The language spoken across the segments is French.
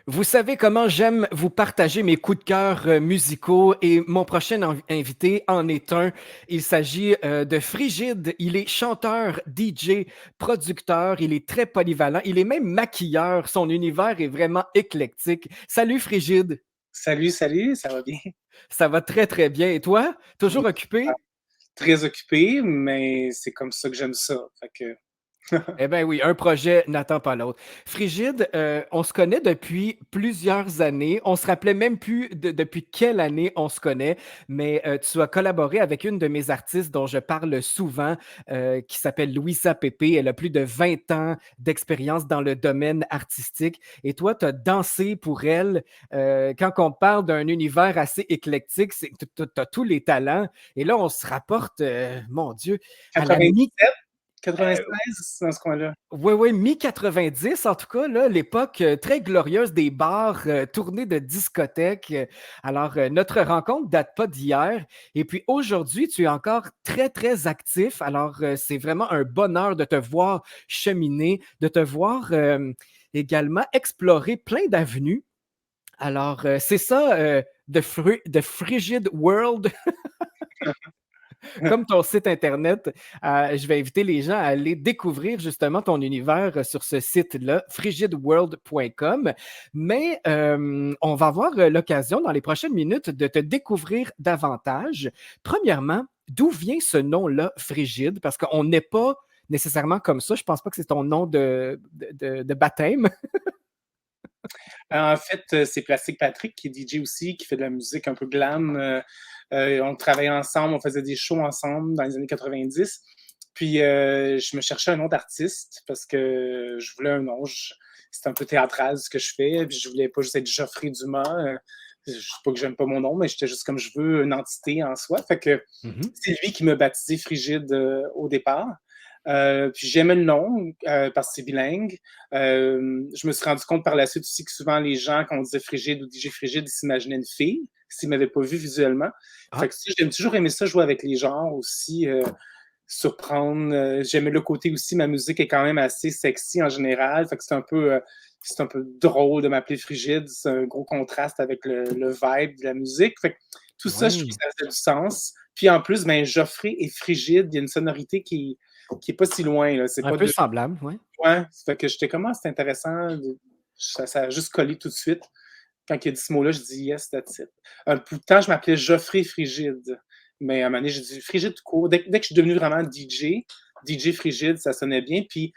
Vous savez comment j'aime vous partager mes coups de cœur musicaux et mon prochain invité en est un. Il s'agit de Frigide. Il est chanteur, DJ, producteur. Il est très polyvalent. Il est même maquilleur. Son univers est vraiment éclectique. Salut Frigide. Salut, salut, ça va bien? Ça va très très bien. Et toi? Oui, Toujours super. occupé? Très occupé, mais c'est comme ça que j'aime ça. Fait que Eh bien oui, un projet n'attend pas l'autre. Frigide, on se connaît depuis plusieurs années. On se rappelait même plus depuis quelle année on se connaît, mais tu as collaboré avec une de mes artistes dont je parle souvent, qui s'appelle Louisa Pépé. Elle a plus de 20 ans d'expérience dans le domaine artistique. Et toi, tu as dansé pour elle. Quand on parle d'un univers assez éclectique, tu as tous les talents. Et là, on se rapporte, mon Dieu, à la mi 97, 96, dans ce coin-là. oui, oui, mi-90, en tout cas, là, l'époque très glorieuse des bars, tournées de discothèques. Alors, notre rencontre date pas d'hier. Et puis aujourd'hui, tu es encore très, très actif. Alors, c'est vraiment un bonheur de te voir cheminer, de te voir également explorer plein d'avenues. Alors, c'est ça, The Frigid World. Comme ton site internet, je vais inviter les gens à aller découvrir justement ton univers sur ce site-là, frigidworld.com. Mais on va avoir l'occasion dans les prochaines minutes de te découvrir davantage. Premièrement, d'où vient ce nom-là, Frigide? Parce qu'on n'est pas nécessairement comme ça. Je pense pas que c'est ton nom de baptême. En fait, c'est Plastique Patrick qui est DJ aussi, qui fait de la musique un peu glam. On travaillait ensemble, on faisait des shows ensemble dans les années 90. Puis je me cherchais un nom d'artiste parce que je voulais un nom. C'est un peu théâtral ce que je fais. Puis je voulais pas juste être Geoffrey Dumas. Je sais pas que j'aime pas mon nom, mais j'étais juste comme je veux une entité en soi. Fait que Mhm. c'est lui qui m'a baptisé Frigide au départ. Puis j'aimais le nom parce que c'est bilingue. Je me suis rendu compte par la suite aussi que souvent les gens, quand on disait Frigide ou DJ Frigide, ils s'imaginaient une fille s'ils ne m'avaient pas vu visuellement. Fait Ah, que ça, j'aime toujours aimer ça, jouer avec les genres aussi, surprendre. J'aimais le côté aussi, ma musique est quand même assez sexy en général. Fait que c'est un peu drôle de m'appeler Frigide. C'est un gros contraste avec le vibe de la musique. Fait que tout ça, je trouve que oui. ça faisait du sens. Puis en plus, ben, Geoffrey et Frigide, il y a une sonorité qui est pas si loin. Là. C'est Un pas peu de semblable, oui. loin. Ça fait que j'étais comment c'est intéressant. Ça a juste collé tout de suite. Quand il a dit ce mot-là, je dis yes, that's it. Un bout de temps, je m'appelais Geoffrey Frigide. Mais à un moment donné, j'ai dit Frigide tout court. Dès que je suis devenu vraiment DJ Frigide, ça sonnait bien. Puis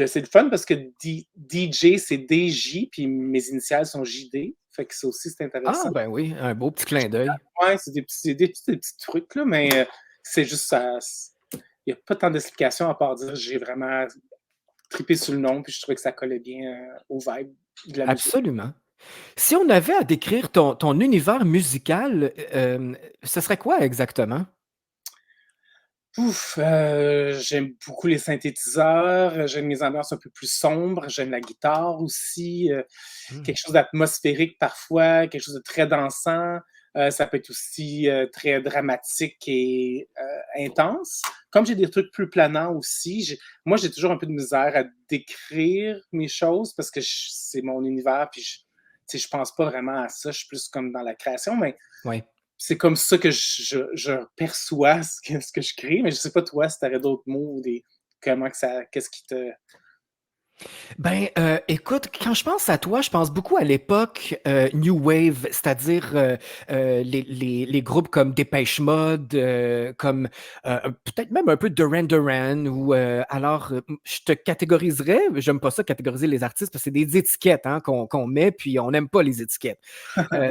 c'est le fun parce que DJ, c'est DJ, puis mes initiales sont JD. Fait que ça aussi, c'est Ah, intéressant. ben oui, un beau petit clin d'œil. Ouais, c'est des petits trucs, là, mais c'est juste ça. Il n'y a pas tant d'explications à part dire j'ai vraiment trippé sur le nom, puis je trouvais que ça collait bien au vibe de la musique. Absolument. Si on avait à décrire ton univers musical, ce serait quoi exactement? Ouf, j'aime beaucoup les synthétiseurs, j'aime les ambiances un peu plus sombres, j'aime la guitare aussi, Mmh. quelque chose d'atmosphérique parfois, quelque chose de très dansant. Ça peut être aussi très dramatique et intense. Comme j'ai des trucs plus planants aussi, moi j'ai toujours un peu de misère à décrire mes choses parce que c'est mon univers, puis je pense pas vraiment à ça, je suis plus comme dans la création, mais Ouais. c'est comme ça que je perçois ce que je crée, mais je sais pas toi si tu aurais d'autres mots ou des comment que ça qu'est-ce qui te Ben, écoute, quand je pense à toi, je pense beaucoup à l'époque New Wave, c'est-à-dire les groupes comme Dépêche Mode, comme peut-être même un peu Duran Duran, ou alors je te catégoriserais, j'aime pas ça catégoriser les artistes parce que c'est des étiquettes hein, qu'on met, puis on n'aime pas les étiquettes.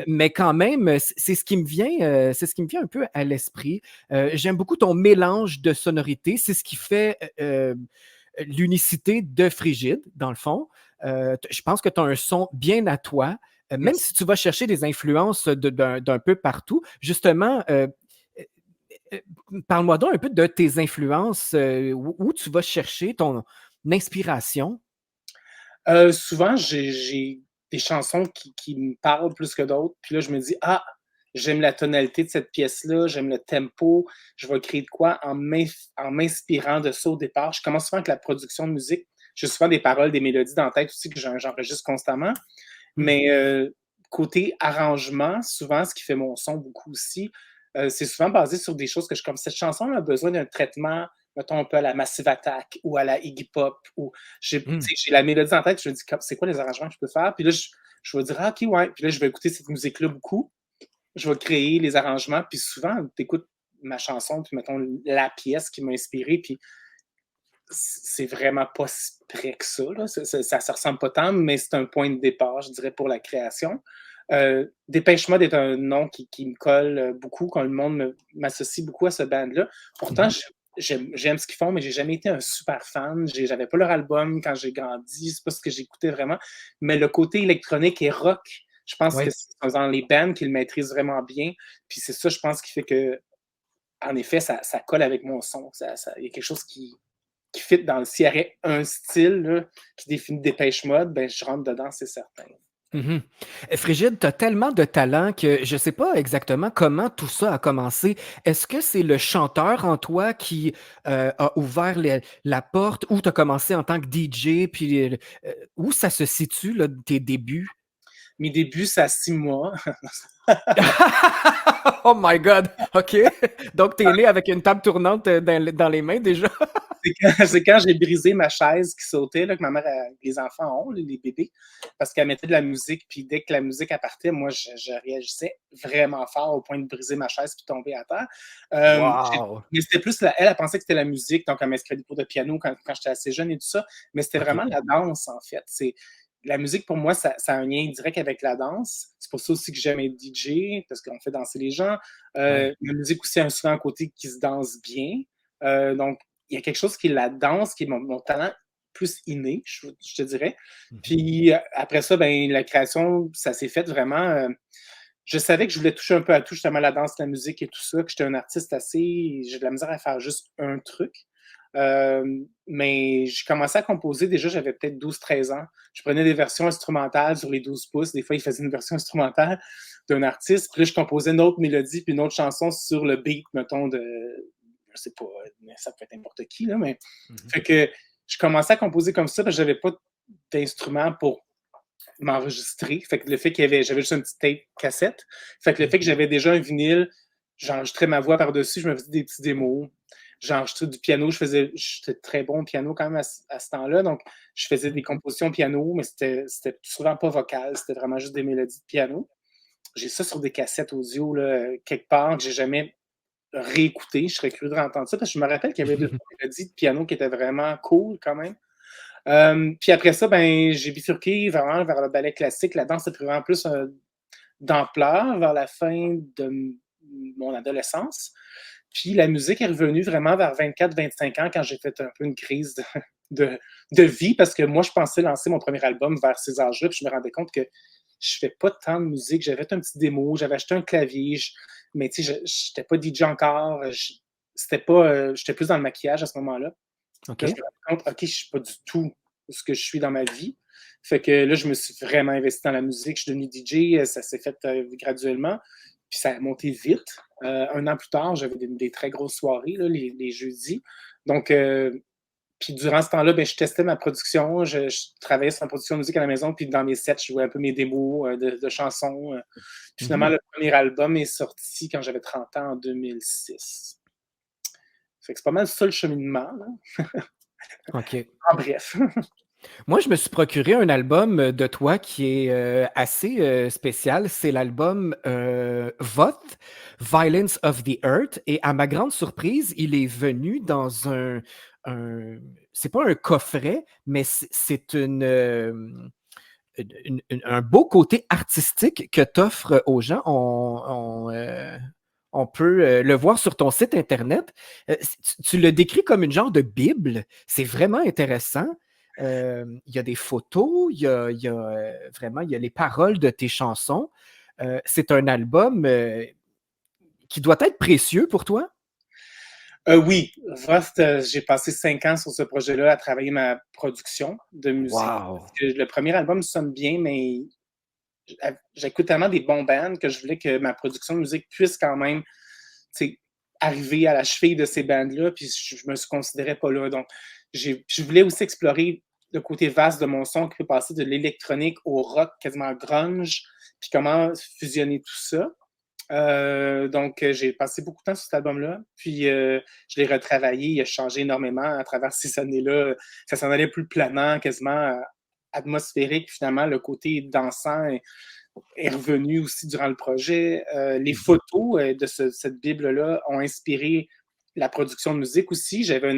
Mais quand même, c'est ce qui me vient, c'est ce qui me vient un peu à l'esprit. J'aime beaucoup ton mélange de sonorités, c'est ce qui fait l'unicité de Frigide, dans le fond. Je pense que tu as un son bien à toi, même merci. si tu vas chercher des influences d'un peu partout. Justement, euh, parle-moi donc un peu de tes influences, où tu vas chercher ton inspiration. Souvent j'ai des chansons qui me parlent plus que d'autres, puis là je me dis: «Ah, j'aime la tonalité de cette pièce-là, j'aime le tempo, je vais créer de quoi en m'inspirant de ça au départ». Je commence souvent avec la production de musique. J'ai souvent des paroles, des mélodies dans la tête aussi que j'enregistre constamment. Mmh. Mais côté arrangement, souvent, ce qui fait mon son beaucoup aussi, c'est souvent basé sur des choses que je comme cette chanson a besoin d'un traitement, mettons un peu à la Massive Attack ou à la Iggy Pop ou j'ai tu Mmh. sais, j'ai la mélodie en tête, je me dis: «C'est quoi les arrangements que je peux faire?» Puis là, je vais dire: «Ah OK, ouais». Puis là, je vais écouter cette musique-là beaucoup. Je vais créer les arrangements, puis souvent, tu écoutes ma chanson, puis mettons la pièce qui m'a inspiré, puis c'est vraiment pas si près que ça, là. Ça se ressemble pas tant, mais c'est un point de départ, je dirais, pour la création. Dépêche Mode est un nom qui me colle beaucoup quand le monde m'associe beaucoup à ce band-là. Pourtant, Mmh. j'aime ce qu'ils font, mais j'ai jamais été un super fan. J'avais pas leur album quand j'ai grandi, c'est pas ce que j'écoutais vraiment. Mais le côté électronique et rock, je pense que Ouais. c'est dans les bands qu'ils le maîtrisent vraiment bien. Puis c'est ça, je pense, qui fait que, en effet, ça colle avec mon son. Il y a quelque chose qui fit dans le. S'il y aurait un style là, qui définit Dépêche Mode, ben je rentre dedans, c'est certain. Mmh. Frigide, tu as tellement de talent que je sais pas exactement comment tout ça a commencé. Est-ce que c'est le chanteur en toi qui, a ouvert la porte ou tu as commencé en tant que DJ puis, où ça se situe là, tes débuts? Mes débuts, ça a 6 mois. Oh my God! OK. Donc tu es né avec une table tournante, dans les mains déjà? C'est quand j'ai brisé ma chaise qui sautait, là, que ma mère, les enfants ont, là, les bébés, parce qu'elle mettait de la musique, puis dès que la musique elle partait, moi, je réagissais vraiment fort au point de briser ma chaise puis tomber à terre. Wow! Mais c'était plus, elle pensait que c'était la musique, donc elle m'inscrivait des cours de piano quand j'étais assez jeune et tout ça, mais c'était OK. vraiment la danse, en fait. La musique, pour moi, ça a un lien direct avec la danse. C'est pour ça aussi que j'aime être DJ, parce qu'on fait danser les gens. Ouais. La musique aussi a souvent un côté qui se danse bien. Donc, il y a quelque chose qui est la danse, qui est mon talent plus inné, je te dirais. Mmh. Puis après ça, ben, la création, ça s'est fait vraiment. Je savais que je voulais toucher un peu à tout, justement, la danse, la musique et tout ça, que j'étais un artiste assez. J'ai de la misère à faire juste un truc. Mais j'ai commencé à composer, déjà, j'avais peut-être 12 13 ans. Je prenais des versions instrumentales sur les 12 pouces. Des fois, ils faisaient une version instrumentale d'un artiste. Puis là, je composais une autre mélodie puis une autre chanson sur le beat, mettons, je sais pas, ça peut être n'importe qui, là, mais. Mmh. Fait que je commençais à composer comme ça parce que j'avais pas d'instrument pour m'enregistrer. Fait que le fait j'avais juste une petite tape cassette. Fait que le fait que Mmh. j'avais déjà un vinyle, j'enregistrais ma voix par-dessus, je me faisais des petits démos. J'enregistrais du piano, j'étais très bon au piano quand même à ce temps-là. Donc, je faisais des Mmh. compositions piano, mais c'était souvent pas vocal, c'était vraiment juste des mélodies de piano. J'ai ça sur des cassettes audio, là, quelque part, que j'ai jamais réécouté. Je serais curieux de réentendre ça parce que je me rappelle qu'il y avait deux trois mélodies de piano qui étaient vraiment cool quand même. Puis après ça, ben, j'ai bifurqué vraiment vers le ballet classique. La danse a pris vraiment plus d'ampleur vers la fin de mon adolescence. Puis la musique est revenue vraiment vers 24 25 ans quand j'ai fait un peu une crise de, de vie parce que moi, je pensais lancer mon premier album vers ces âges-là. Puis je me rendais compte que je fais pas tant de musique. J'avais fait un petit démo, j'avais acheté un clavier, mais tu sais, je n'étais pas DJ encore. C'était pas, j'étais plus dans le maquillage à ce moment-là. Là, je OK. me rends compte, OK, je suis pas du tout ce que je suis dans ma vie. Fait que là, je me suis vraiment investi dans la musique. Je suis devenu DJ, ça s'est fait graduellement. Puis ça a monté vite. 1 an plus tard, j'avais des très grosses soirées, là, les jeudis. Donc, puis durant ce temps-là, ben, je testais ma production. Je travaillais sur ma production de musique à la maison. Puis dans mes sets, je jouais un peu mes démos de chansons. Puis finalement, Mmh. le premier album est sorti quand j'avais 30 ans en 2006. Fait que c'est pas mal ça le cheminement, là. OK. En bref. Moi, je me suis procuré un album, de toi qui est, assez, spécial. C'est l'album, Voth, Violence of the Earth et à ma grande surprise, il est venu dans un c'est pas un coffret, mais c'est un beau côté artistique que tu offres aux gens. On peut, le voir sur ton site internet. Tu le décris comme une genre de bible. C'est vraiment intéressant. Il y a des photos, vraiment il y a les paroles de tes chansons. C'est un album, qui doit être précieux pour toi? Oui, Rust, j'ai passé 5 ans sur ce projet-là à travailler ma production de musique. Parce Wow! que le premier album sonne bien, mais j'écoute tellement des bons bands que je voulais que ma production de musique puisse quand même, tu sais, arriver à la cheville de ces bands-là, puis je me considérais pas là. Donc, je voulais aussi explorer le côté vaste de mon son qui peut passer de l'électronique au rock quasiment grunge, puis comment fusionner tout ça. Donc, j'ai passé beaucoup de temps sur cet album-là, puis je l'ai retravaillé, il a changé énormément à travers ces années-là. Ça s'en allait plus planant, quasiment atmosphérique. Finalement, le côté dansant est revenu aussi durant le projet. Les photos de cette Bible-là ont inspiré la production de musique aussi. J'avais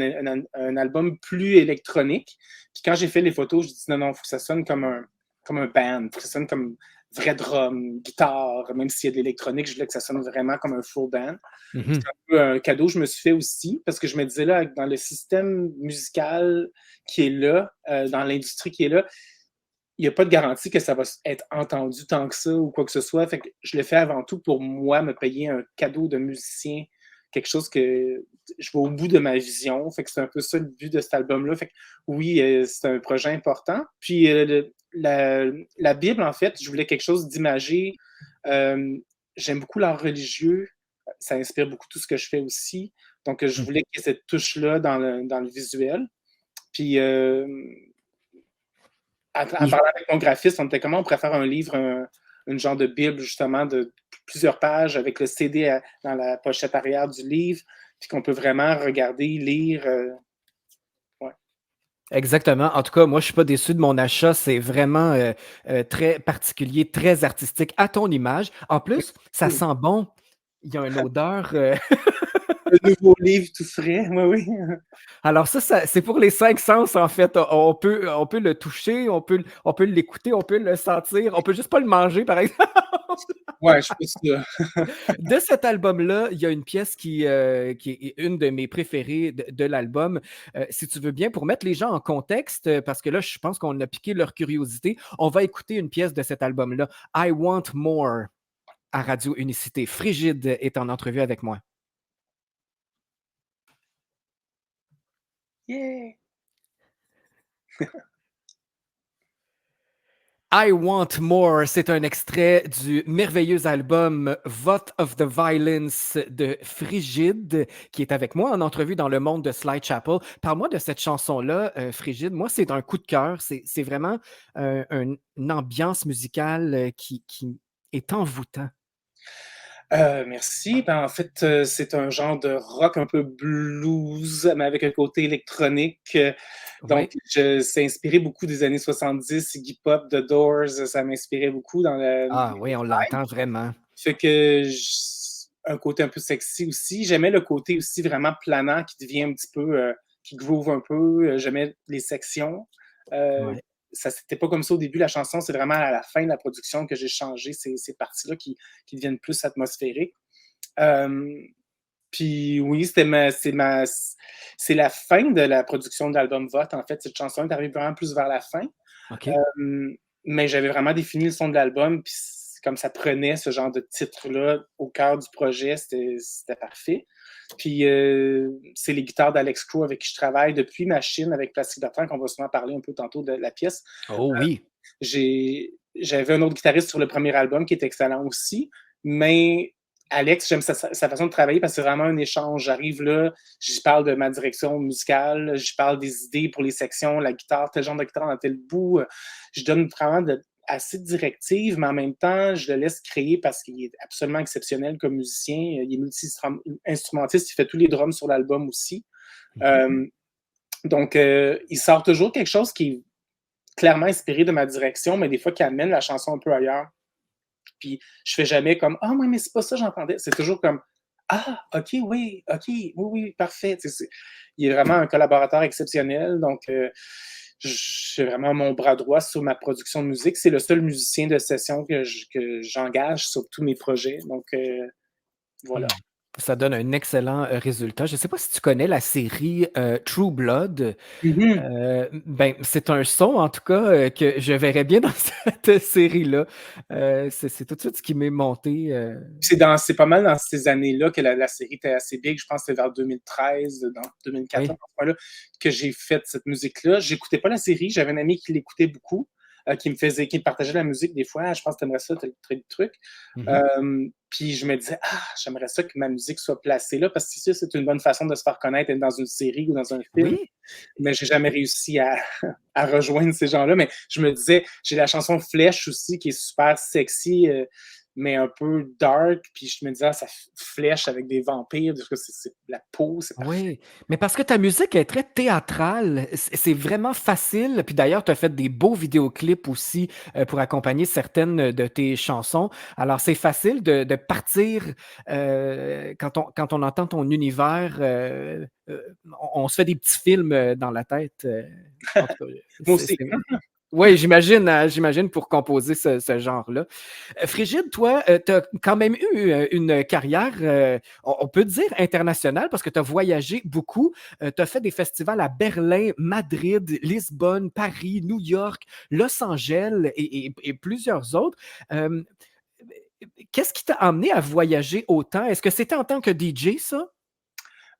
un album plus électronique. Puis quand j'ai fait les photos, je dis non, il faut que ça sonne comme un band, que ça sonne comme vrai drum, guitare, même s'il y a de l'électronique, je voulais que ça sonne vraiment comme un full band. Mhm. C'est un peu un cadeau que je me suis fait aussi, parce que je me disais là, dans le système musical qui est là, dans l'industrie qui est là, il n'y a pas de garantie que ça va être entendu tant que ça ou quoi que ce soit. Fait que je le fais avant tout pour moi, me payer un cadeau de musicien, quelque chose que je vais au bout de ma vision. Fait que c'est un peu ça le but de cet album-là. Fait que oui, c'est un projet important. Puis la Bible, en fait, je voulais quelque chose d'imagé. J'aime beaucoup l'art religieux. Ça inspire beaucoup tout ce que je fais aussi. Donc, je voulais qu'il y ait cette touche-là dans le visuel. Puis, en parlant avec mon graphiste, on était comment on pourrait faire un livre, une genre de Bible, justement, de plusieurs pages avec le CD dans la pochette arrière du livre, puis qu'on peut vraiment regarder, lire. Ouais. Exactement. En tout cas, moi, je suis pas déçu de mon achat. C'est vraiment très particulier, très artistique, à ton image. En plus, ça sent bon. Il y a une odeur. Le nouveau livre tout frais, oui, oui. Alors ça, c'est pour les 5 sens, en fait. On peut le toucher, on peut l'écouter, on peut le sentir. On peut juste pas le manger, par exemple. Ouais, je pense que De cet album-là, il y a une pièce qui est une de mes préférées de l'album. Si tu veux bien, pour mettre les gens en contexte, parce que là, je pense qu'on a piqué leur curiosité, on va écouter une pièce de cet album-là, I Want More, à Radio Unicité. Frigide est en entrevue avec moi. yeah. I Want More, c'est un extrait du merveilleux album Vote of the Violence de Frigide, qui est avec moi en entrevue dans le monde de Sly Chapel. Parle-moi de cette chanson-là, Frigide. Moi, c'est un coup de cœur. C'est vraiment une ambiance musicale qui est envoûtant. Merci. Ben, en fait, c'est un genre de rock un peu blues, mais avec un côté électronique. Donc, Oui. c'est inspiré beaucoup des années 70, Iggy Pop, The Doors, ça m'inspirait beaucoup dans le Ah oui, on l'entend vraiment. fait que un côté un peu sexy aussi. J'aimais le côté aussi vraiment planant qui devient un petit peu, qui groove un peu. J'aimais les sections. Euh, Ouais. Ça, c'était pas comme ça au début. La chanson, c'est vraiment à la fin de la production que j'ai changé ces parties-là qui deviennent plus atmosphériques. Euh, Puis oui, c'est la fin de la production de l'album Vote. En fait, cette chanson est arrivée vraiment plus vers la fin. OK. Mais j'avais vraiment défini le son de l'album, puis comme ça prenait ce genre de titre-là au cœur du projet, c'était parfait. Puis c'est les guitares d'Alex Crow avec qui je travaille depuis Machine avec Plastic Bertrand, qu'on va souvent parler un peu tantôt de la pièce. Oh oui. J'avais un autre guitariste sur le premier album qui est excellent aussi, mais Alex, j'aime sa façon de travailler parce que c'est vraiment un échange. J'arrive là, j'y parle de ma direction musicale, j'y parle des idées pour les sections, la guitare, tel genre de guitare dans tel bout. Je donne vraiment assez de directives, mais en même temps, je le laisse créer parce qu'il est absolument exceptionnel comme musicien. Il est multi-instrumentiste, il fait tous les drums sur l'album aussi. Mhm. Donc, il sort toujours quelque chose qui est clairement inspiré de ma direction, mais des fois qui amène la chanson un peu ailleurs. Puis je fais jamais comme ah oui, mais c'est pas ça j'entendais. C'est toujours comme ah ok oui parfait. Il est vraiment un collaborateur exceptionnel, donc j'ai vraiment mon bras droit sur ma production de musique. C'est le seul musicien de session que j'engage sur tous mes projets. Donc voilà. Ça donne un excellent résultat. Je ne sais pas si tu connais la série True Blood. Mm-hmm. Ben, c'est un son, en tout cas, que je verrais bien dans cette série-là. C'est tout de suite ce qui m'est monté. C'est pas mal dans ces années-là que la série était assez big. Je pense que c'était vers 2013, dans 2014, Oui. dans ce point-là, que j'ai fait cette musique-là. J'écoutais pas la série. J'avais un ami qui l'écoutait beaucoup. qui me partageait la musique des fois. «Ah, je pense que tu aimerais ça, tel truc». Mmh. Puis je me disais: «Ah, j'aimerais ça que ma musique soit placée là», parce que c'est sûr, c'est une bonne façon de se faire connaître, être dans une série ou dans un film, Oui. mais j'ai jamais réussi à à rejoindre ces gens-là. Mais je me disais, j'ai la chanson Flèche aussi qui est super sexy, mais un peu dark, puis je me disais: «Ah, ça flèche avec des vampires, parce que c'est la peau, c'est parfait». Oui, mais parce que ta musique est très théâtrale, c'est vraiment facile. Puis d'ailleurs, tu as fait des beaux vidéoclips aussi, pour accompagner certaines de tes chansons. Alors c'est facile de partir, quand on entend ton univers, on se fait des petits films, dans la tête, en tout cas, Moi aussi. c'est oui, j'imagine, j'imagine pour composer ce genre-là. Frigide, toi, tu as quand même eu, une carrière, on peut dire internationale parce que tu as voyagé beaucoup. Tu as fait des festivals à Berlin, Madrid, Lisbonne, Paris, New York, Los Angeles et plusieurs autres. Hem, Qu'est-ce qui t'a amené à voyager autant? Est-ce que c'était en tant que DJ, ça?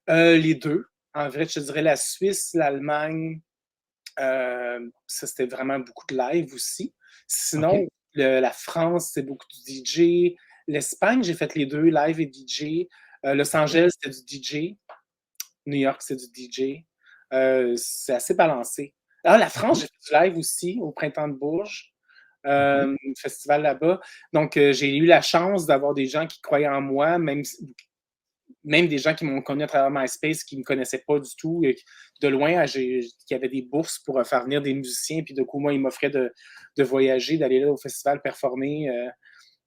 Les 2. En vrai, je te dirais la Suisse, l'Allemagne, ça, c'était vraiment beaucoup de live aussi. OK. Sinon, la France, c'est beaucoup de DJ. L'Espagne, j'ai fait les 2, live et DJ. Los OK. Angeles, c'était du DJ. New York, c'est du DJ. C'est assez balancé. Ah, la France, OK. j'ai fait du live aussi au Printemps de Bourges, Mmh. festival là-bas. Donc, j'ai eu la chance d'avoir des gens qui croyaient en moi, même des gens qui m'ont connu à travers MySpace, qui ne me connaissaient pas du tout, et de loin, qui avaient des bourses pour faire venir des musiciens, puis de coup, moi, ils m'offraient de voyager, d'aller là au festival performer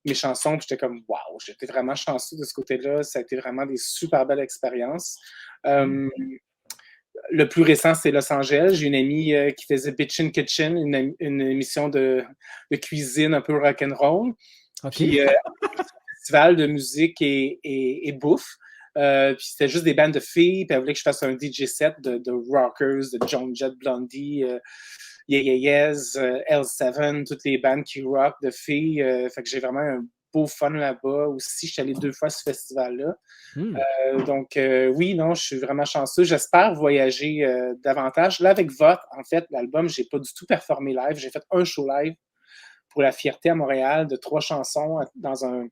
mes chansons, puis j'étais comme, waouh, j'étais vraiment chanceux de ce côté-là, ça a été vraiment des super belles expériences. Mmh. Euh, le plus récent, c'est Los Angeles. J'ai une amie qui faisait Bitchin' Kitchen, une émission de cuisine un peu rock'n'roll. OK. Puis festival de musique et bouffe. Puis c'était juste des bandes de filles, puis elle voulait que je fasse un DJ set de rockers, de Joan Jett, Blondie, Yeah Yeah Yeahs, L7, toutes les bandes qui rock de filles. Fait que j'ai vraiment un beau fun là-bas. Aussi, je suis allé 2 fois à ce festival-là. Mmh. Donc, oui, non, je suis vraiment chanceux. J'espère voyager davantage. Là, avec Vote, en fait, l'album, j'ai pas du tout performé live. J'ai fait un show live pour la Fierté à Montréal de 3 chansons dans un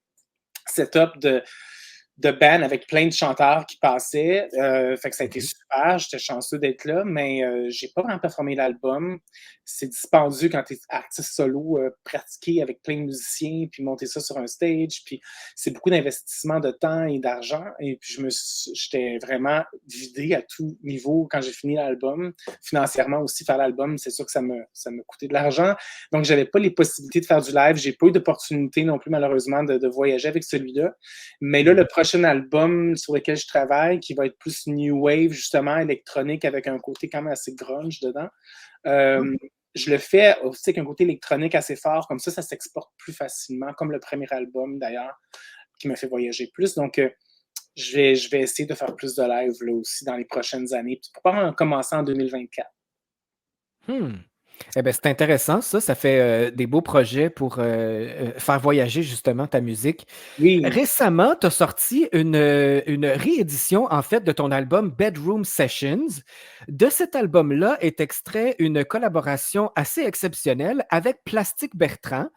setup de band avec plein de chanteurs qui passaient. Fait que ça a été OK. super. J'étais chanceux d'être là, mais j'ai pas vraiment performé l'album. C'est dispendieux quand tu es artiste solo, pratiquer avec plein de musiciens, puis monter ça sur un stage. Puis c'est beaucoup d'investissement de temps et d'argent. Et puis j'étais vraiment vidé à tout niveau quand j'ai fini l'album. Financièrement aussi, faire l'album, c'est sûr que ça me coûtait de l'argent. Donc, j'avais pas les possibilités de faire du live. J'ai pas eu d'opportunité non plus, malheureusement, de voyager avec celui-là. Mais là, le Mmh. prochain album sur lequel je travaille, qui va être plus new wave, justement, électronique, avec un côté quand même assez grunge dedans, Ah. euh, je le fais aussi avec un côté électronique assez fort. Comme ça s'exporte plus facilement, comme le premier album, d'ailleurs, qui m'a fait voyager plus. Donc, je vais essayer de faire plus de live là aussi dans les prochaines années, pour pas en commencer en 2024. Mmh. Eh beh, c'est intéressant ça, ça fait, des beaux projets pour, faire voyager justement ta musique. Oui. Récemment, tu as sorti une réédition, en fait, de ton album Bedroom Sessions. De cet album-là est extrait une collaboration assez exceptionnelle avec Plastique Bertrand,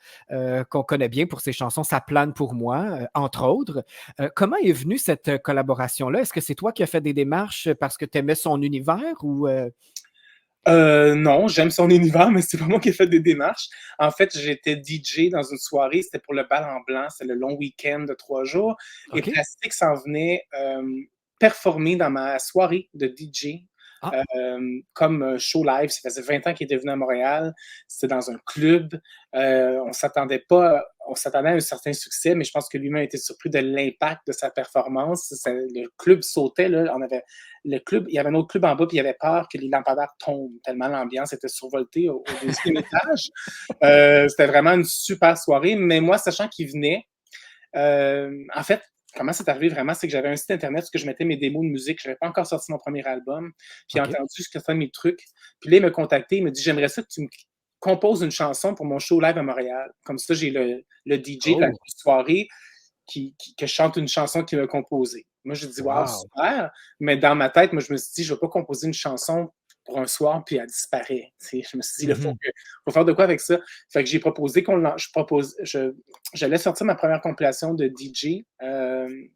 qu'on connaît bien pour ses chansons «Ça plane pour moi», entre autres. Comment est venue cette collaboration-là? Est-ce que c'est toi qui as fait des démarches parce que tu aimais son univers ou? Non, j'aime son univers, mais c'est pas moi qui ai fait des démarches. En fait, j'étais DJ dans une soirée, c'était pour le Bal en Blanc, c'est le long week-end de 3 jours, et OK. Plastique s'en venait, performer dans ma soirée de DJ, Ah, comme show live. Ça faisait 20 ans qu'il était venu à Montréal. C'était dans un club. On s'attendait à un certain succès, mais je pense que lui-même a été surpris de l'impact de sa performance. Le club sautait, là. Il y avait un autre club en bas, puis il avait peur que les lampadaires tombent, tellement l'ambiance était survoltée au deuxième étage. C'était vraiment une super soirée, mais moi, sachant qu'il venait, en fait, comment c'est arrivé vraiment, c'est que j'avais un site internet où je mettais mes démos de musique. Je n'avais pas encore sorti mon premier album. Puis il a OK. entendu certains de mes trucs. Puis là, il m'a contacté, il m'a dit: «J'aimerais ça que tu me composes une chanson pour mon show live à Montréal.» Comme ça, j'ai le DJ de la Oh, soirée que je chante une chanson qu'il m'a composée. Moi, j'ai dit: «Waouh, wow! super!» Mais dans ma tête, moi, je me suis dit: «Je ne vais pas composer une chanson pour un soir, puis elle disparaît. Tu sais, je me suis dit, il Mhm. faut faire de quoi avec ça. Fait que j'ai proposé j'allais sortir ma première compilation de DJ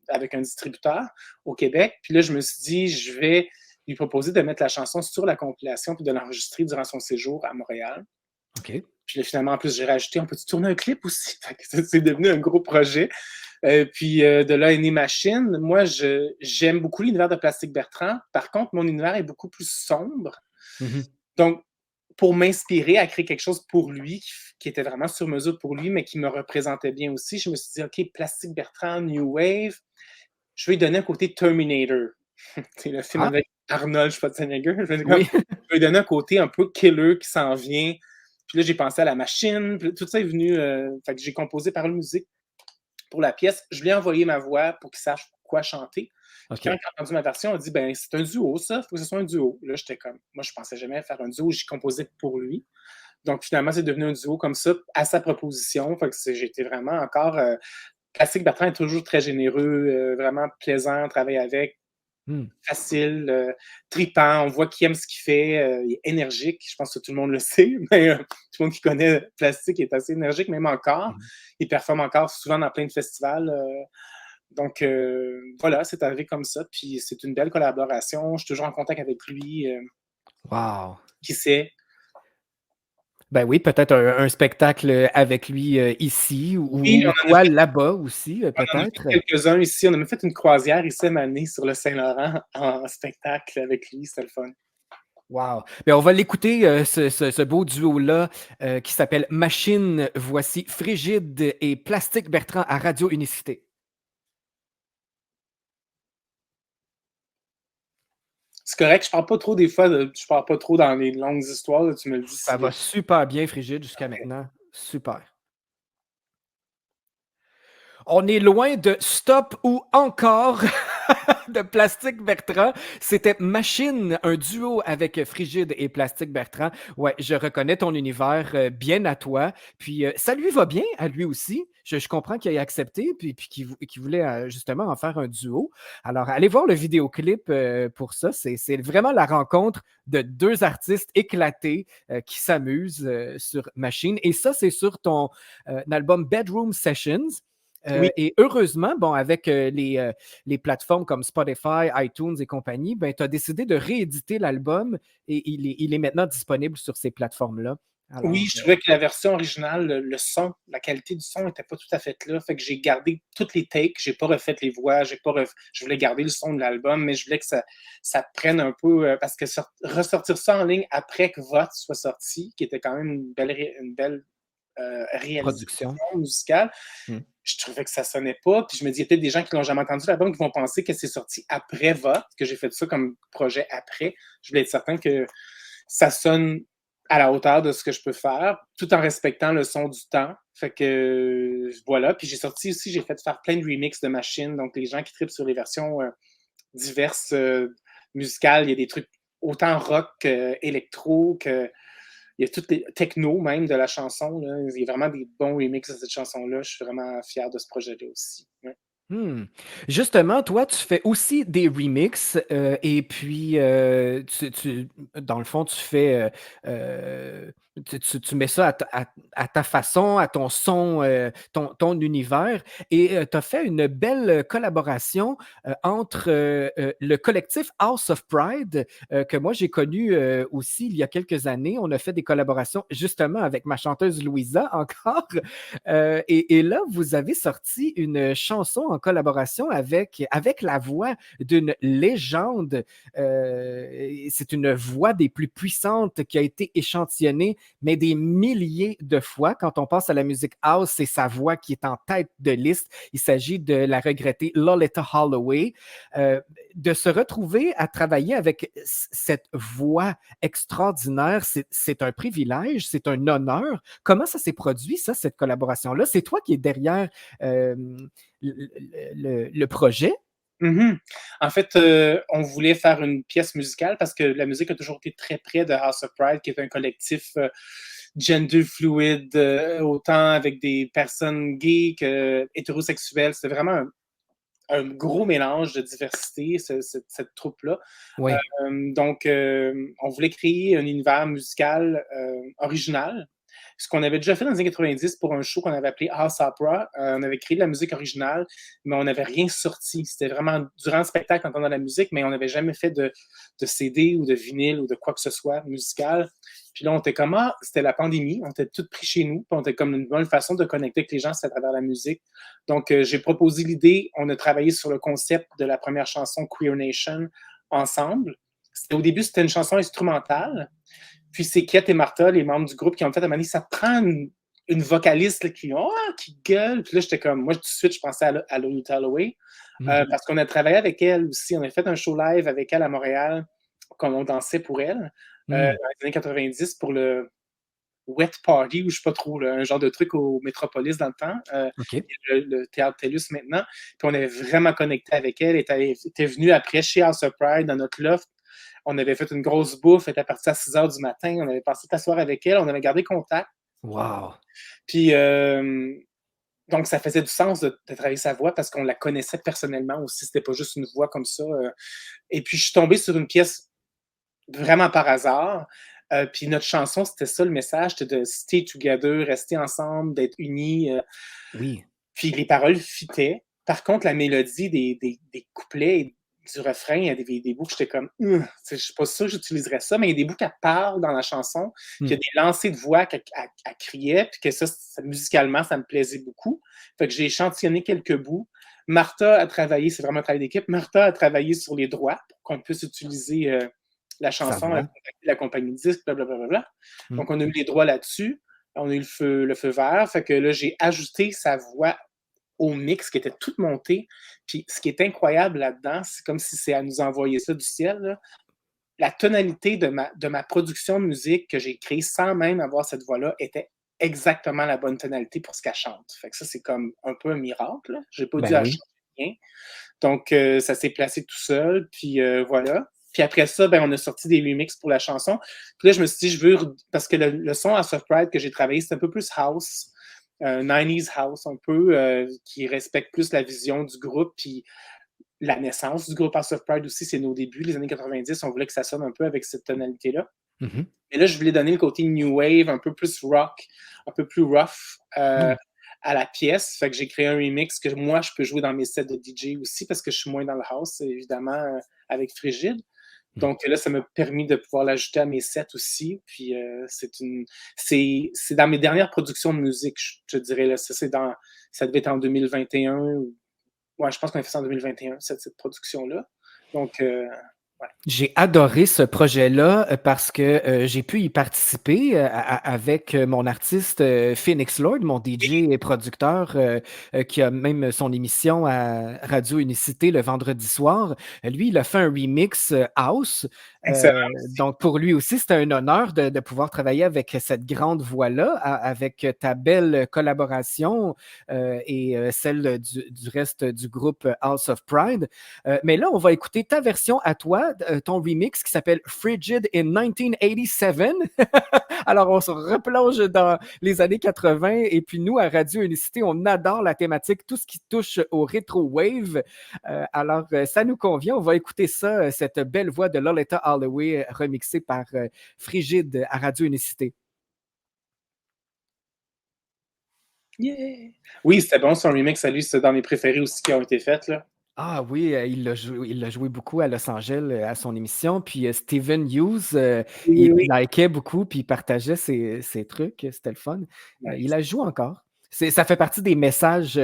avec un distributeur au Québec. Puis là, je me suis dit, je vais lui proposer de mettre la chanson sur la compilation puis de l'enregistrer durant son séjour à Montréal. OK. Puis là, finalement, en plus, j'ai rajouté, on peut-tu tourner un clip aussi? Fait que c'est devenu un gros projet. Puis de là est née Machine. Moi, j'aime beaucoup l'univers de Plastique Bertrand. Par contre, mon univers est beaucoup plus sombre. Mhm. Donc, pour m'inspirer à créer quelque chose pour lui, qui était vraiment sur mesure pour lui, mais qui me représentait bien aussi, je me suis dit, OK, Plastique Bertrand, New Wave, je vais lui donner un côté Terminator. C'est le film Ah, avec Arnold Schwarzenegger. oui. Je vais lui donner un côté un peu killer qui s'en vient. Puis là, j'ai pensé à la machine. Puis tout ça est venu. Fait que j'ai composé par musique pour la pièce. Je lui ai envoyé ma voix pour qu'il sache quoi chanter. Puis quand il OK. a entendu ma version, il a dit ben c'est un duo, ça, il faut que ce soit un duo. Là, j'étais comme, moi, je pensais jamais faire un duo, j'ai composé pour lui. Donc finalement, c'est devenu un duo comme ça, à sa proposition. Fait que j'ai été vraiment encore. Classique Bertrand est toujours très généreux, vraiment plaisant à travailler avec, Hmm. facile, tripant. On voit qu'il aime ce qu'il fait, il est énergique. Je pense que tout le monde le sait, mais tout le monde qui connaît Plastique est assez énergique, même encore. Mhm. Il performe encore souvent dans plein de festivals. Donc, voilà, c'est arrivé comme ça. Puis c'est une belle collaboration. Je suis toujours en contact avec lui. Wow. Qui sait? Ben oui, peut-être un spectacle avec lui ici Oui, ou toi là-bas aussi, on en a peut-être. fait quelques-uns ici. On a même fait une croisière ici à Mané sur le Saint-Laurent en spectacle avec lui. C'était le fun. Wow. Ben, on va l'écouter, ce beau duo-là qui s'appelle Machine. Voici Frigide et Plastique Bertrand à Radio Unicité. C'est correct, je parle pas trop des fois, je parle pas trop dans les longues histoires. Là, tu me le dis Ça si. va super bien, Frigide, jusqu'à maintenant. Super. On est loin de Stop ou encore de Plastique Bertrand. C'était Machine, un duo avec Frigide et Plastique Bertrand. Ouais, je reconnais ton univers bien à toi. Puis ça lui va bien à lui aussi. Je comprends qu'il ait accepté puis qu'il voulait justement en faire un duo. Alors, allez voir le vidéoclip pour ça. C'est vraiment la rencontre de deux artistes éclatés qui s'amusent sur Machine. Et ça, c'est sur ton album Bedroom Sessions. Oui, Et heureusement, bon, avec les plateformes comme Spotify, iTunes et compagnie, ben, tu as décidé de rééditer l'album et il est maintenant disponible sur ces plateformes-là. oui, Alors, je trouvais que la version originale, le son, la qualité du son n'était pas tout à fait là. Fait que j'ai gardé toutes les takes, j'ai pas refait les voix, je voulais garder le son de l'album, mais je voulais que ça prenne un peu, parce que ressortir ça en ligne après que Vote soit sorti, qui était quand même une belle réalisation production. musicale, Hmm. je trouvais que ça sonnait pas. Puis je me dis, il y a peut-être des gens qui l'ont jamais entendu l'album qui vont penser que c'est sorti après Vote, que j'ai fait ça comme projet après. Je voulais être certain que ça sonne à la hauteur de ce que je peux faire, tout en respectant le son du temps. Fait que voilà. Puis j'ai sorti aussi, j'ai fait faire plein de remixes de machines. Donc les gens qui trippent sur les versions diverses musicales, il y a des trucs autant rock qu'électro, que il y a toutes les techno même de la chanson. Là. Il y a vraiment des bons remixes de cette chanson-là. Je suis vraiment fier de ce projet-là aussi. Ouais. Hmm. Justement, toi, tu fais aussi des remixes et puis, dans le fond, tu fais, tu mets ça à ta façon, à ton son, ton univers et tu as fait une belle collaboration entre le collectif House of Pride que moi j'ai connu aussi il y a quelques années. On a fait des collaborations justement avec ma chanteuse Louisa encore. Et là, vous avez sorti une chanson en collaboration avec la voix d'une légende. C'est une voix des plus puissantes qui a été échantillonnée, mais des milliers de fois. Quand on passe à la musique house, c'est sa voix qui est en tête de liste. Il s'agit de la regrettée Loleatta Holloway. De se retrouver à travailler avec cette voix extraordinaire, c'est un privilège, c'est un honneur. Comment ça s'est produit, ça, cette collaboration-là? C'est toi qui es derrière le projet? Mm-hmm. En fait, on voulait faire une pièce musicale parce que la musique a toujours été très près de House of Pride, qui est un collectif gender fluide, autant avec des personnes gays que hétérosexuelles. C'était vraiment un gros mélange de diversité, cette troupe-là. Oui. Donc, on voulait créer un univers musical original. Ce qu'on avait déjà fait dans les années 90 pour un show qu'on avait appelé House Opera. On avait créé de la musique originale, mais on n'avait rien sorti. C'était vraiment durant le spectacle, on entendait la musique, mais on n'avait jamais fait de CD ou de vinyle ou de quoi que ce soit musical. Puis là, on était comme, c'était la pandémie, on était tous pris chez nous, puis on était comme une bonne façon de connecter avec les gens, c'est à travers la musique. Donc, j'ai proposé l'idée, on a travaillé sur le concept de la première chanson Queer Nation ensemble. Au début, c'était une chanson instrumentale. Puis c'est Kate et Martha, les membres du groupe, qui ont fait à un moment donné, ça prend une vocaliste là, qui gueule. Puis là, j'étais comme, moi, tout de suite, je pensais à Lolita Holloway. Parce qu'on a travaillé avec elle aussi. On a fait un show live avec elle à Montréal, comme on dansait pour elle, dans les années 90 pour le Wet Party, ou je sais pas trop, là, un genre de truc au Métropolis dans le temps, OK. le Théâtre TELUS maintenant. Puis on avait vraiment connecté avec elle. Elle était venue après chez House of Pride dans notre loft. On avait fait une grosse bouffe, elle était partie à 6 h du matin, on avait passé toute la soirée avec elle, on avait gardé contact. Wow! Puis, donc, ça faisait du sens de travailler sa voix parce qu'on la connaissait personnellement aussi, c'était pas juste une voix comme ça. Et puis, je suis tombé sur une pièce vraiment par hasard. Puis notre chanson, c'était ça le message, c'était de stay together, rester ensemble, d'être unis. Oui. Puis les paroles fitaient. Par contre, la mélodie des couplets du refrain, il y a des bouts que j'étais comme, je ne suis pas sûre que j'utiliserais ça, mais il y a des bouts qu'elle parle dans la chanson, puis il y a des lancers de voix qu'elle criait, puis que ça, musicalement, ça me plaisait beaucoup. Fait que j'ai échantillonné quelques bouts. Martha a travaillé, c'est vraiment un travail d'équipe, Martha a travaillé sur les droits pour qu'on puisse utiliser la Ça chanson, va. la compagnie de disques, blablabla. Donc, on a eu les droits là-dessus. On a eu le feu vert. Fait que là, j'ai ajouté sa voix au mix qui était toute montée. Puis ce qui est incroyable là-dedans, c'est comme si c'est à nous envoyer ça du ciel, là. La tonalité de ma production de musique que j'ai créée sans même avoir cette voix-là était exactement la bonne tonalité pour ce qu'elle chante. Fait que ça, c'est comme un peu un miracle. J'ai pas dû Ben acheter oui. rien. Donc, ça s'est placé tout seul. Puis voilà. Puis après ça, ben, on a sorti des remixes pour la chanson. Puis là, je me suis dit, parce que le son à Soft Pride que j'ai travaillé, c'est un peu plus house, 90s house un peu, qui respecte plus la vision du groupe. Puis la naissance du groupe House of Pride aussi, c'est nos débuts, les années 90. On voulait que ça sonne un peu avec cette tonalité-là. Mhm. Mais là, je voulais donner le côté new wave, un peu plus rock, un peu plus rough à la pièce. Fait que j'ai créé un remix que moi, je peux jouer dans mes sets de DJ aussi parce que je suis moins dans le house, évidemment, avec Frigide. Donc là, ça m'a permis de pouvoir l'ajouter à mes sets aussi. Puis c'est dans mes dernières productions de musique, je dirais. Là, ça devait être en 2021. Ouais, je pense qu'on a fait ça en 2021, cette production-là. Donc, ouais. J'ai adoré ce projet-là parce que j'ai pu y participer avec mon artiste Phoenix Lord, mon DJ et producteur qui a même son émission à Radio Unicité le vendredi soir. Lui, il a fait un remix house. Excellent. Donc, pour lui aussi, c'était un honneur de pouvoir travailler avec cette grande voix-là, avec ta belle collaboration et celle du reste du groupe House of Pride. Mais là, on va écouter ta version à toi, ton remix qui s'appelle Frigid in 1987. Alors, on se replonge dans les années 80 et puis nous, à Radio Unicité, on adore la thématique, tout ce qui touche au rétro wave. Alors, ça nous convient. On va écouter ça, cette belle voix de Lolita Holloway remixée par Frigid à Radio Unicité. Yeah! Oui, c'était bon son remix à lui, c'est dans mes préférés aussi qui ont été faites, là. Ah oui, il l'a joué beaucoup à Los Angeles à son émission. Puis Steven Hughes, Oui, il oui. likait beaucoup, puis il partageait ses trucs. C'était le fun. Il Nice. la joue encore. Ça fait partie des messages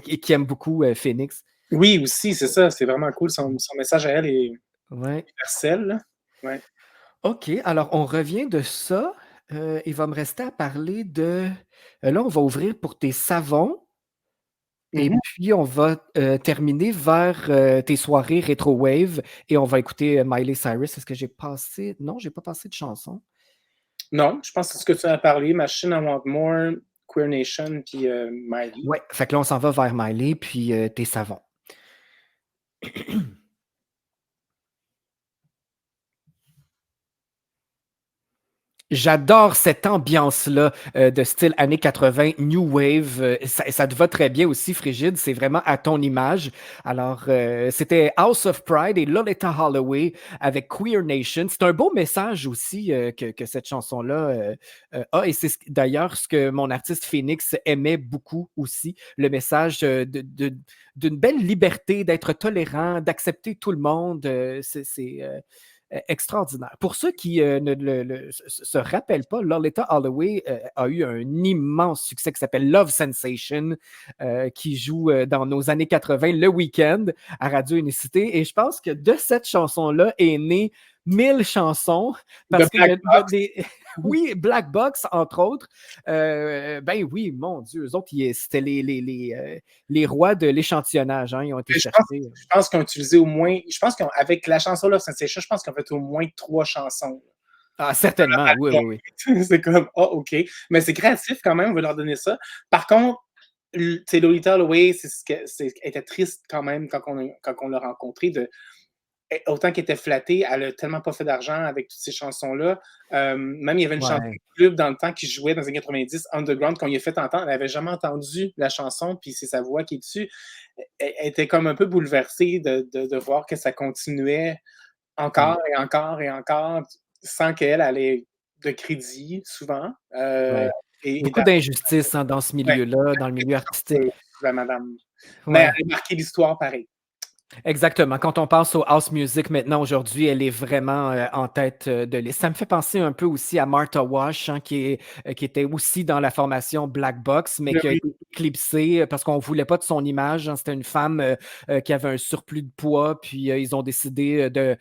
qui aiment beaucoup Phoenix. Oui, aussi, c'est ça, c'est vraiment cool. Son message à elle est Ouais. universel, là. Ouais. OK, alors on revient de ça. Il va me rester à parler de. Là, on va ouvrir pour tes savons. Et Mhm. puis, on va terminer vers tes soirées rétro wave et on va écouter Miley Cyrus. Est-ce que j'ai passé? Non, j'ai pas passé de chanson. Non, je pense que c'est ce que tu as parlé, Machine I Want More, Queer Nation, puis Miley. Ouais, fait que là, on s'en va vers Miley puis tes savons. J'adore cette ambiance-là de style années 80, New Wave. Ça te va très bien aussi, Frigide. C'est vraiment à ton image. Alors, c'était House of Pride et Lolita Holloway avec Queer Nation. C'est un beau message aussi que cette chanson-là a. Et c'est d'ailleurs ce que mon artiste Phoenix aimait beaucoup aussi. Le message d'une belle liberté, d'être tolérant, d'accepter tout le monde. Extraordinaire. Pour ceux qui ne se rappellent pas, Lolita Holloway a eu un immense succès qui s'appelle Love Sensation, qui joue dans nos années 80 le week-end à Radio Unicité. Et je pense que de cette chanson-là est née 1000 chansons De parce qu'il Black y a Box. des. Oui, Black Box, entre autres. Ben oui, mon Dieu, eux autres, c'était les rois de l'échantillonnage. Hein, ils ont été Je pense, cherchés. je pense qu'ils ont utilisé au moins, je pense qu'avec la chanson Love Sensation, je pense qu'ils ont fait au moins 3 chansons. Ah, certainement, oui, oui, oui. C'est comme, ah, OK. Mais c'est créatif quand même, on va leur donner ça. Par contre, Lolita Holloway, elle était triste quand même quand on l'a rencontrée. Autant qu'elle était flattée, elle a tellement pas fait d'argent avec toutes ces chansons-là. Même il y avait une chanson de Ouais. club dans le temps qui jouait dans les années 90, Underground, qu'on lui a fait entendre. Elle n'avait jamais entendu la chanson, puis c'est sa voix qui est dessus. Elle était comme un peu bouleversée de voir que ça continuait Mm. encore et encore et encore, sans qu'elle ait de crédit, souvent. Ouais. Et Beaucoup d'injustice hein, dans ce ouais, milieu-là, dans le milieu artistique. la madame. Mais Ouais. elle a marqué l'histoire pareil. Exactement. Quand on passe au house music maintenant, aujourd'hui, elle est vraiment en tête de liste. Ça me fait penser un peu aussi à Martha Wash, hein, qui était aussi dans la formation Black Box, mais qui a Oui, été éclipsée parce qu'on ne voulait pas de son image. Hein. C'était une femme qui avait un surplus de poids, puis ils ont décidé de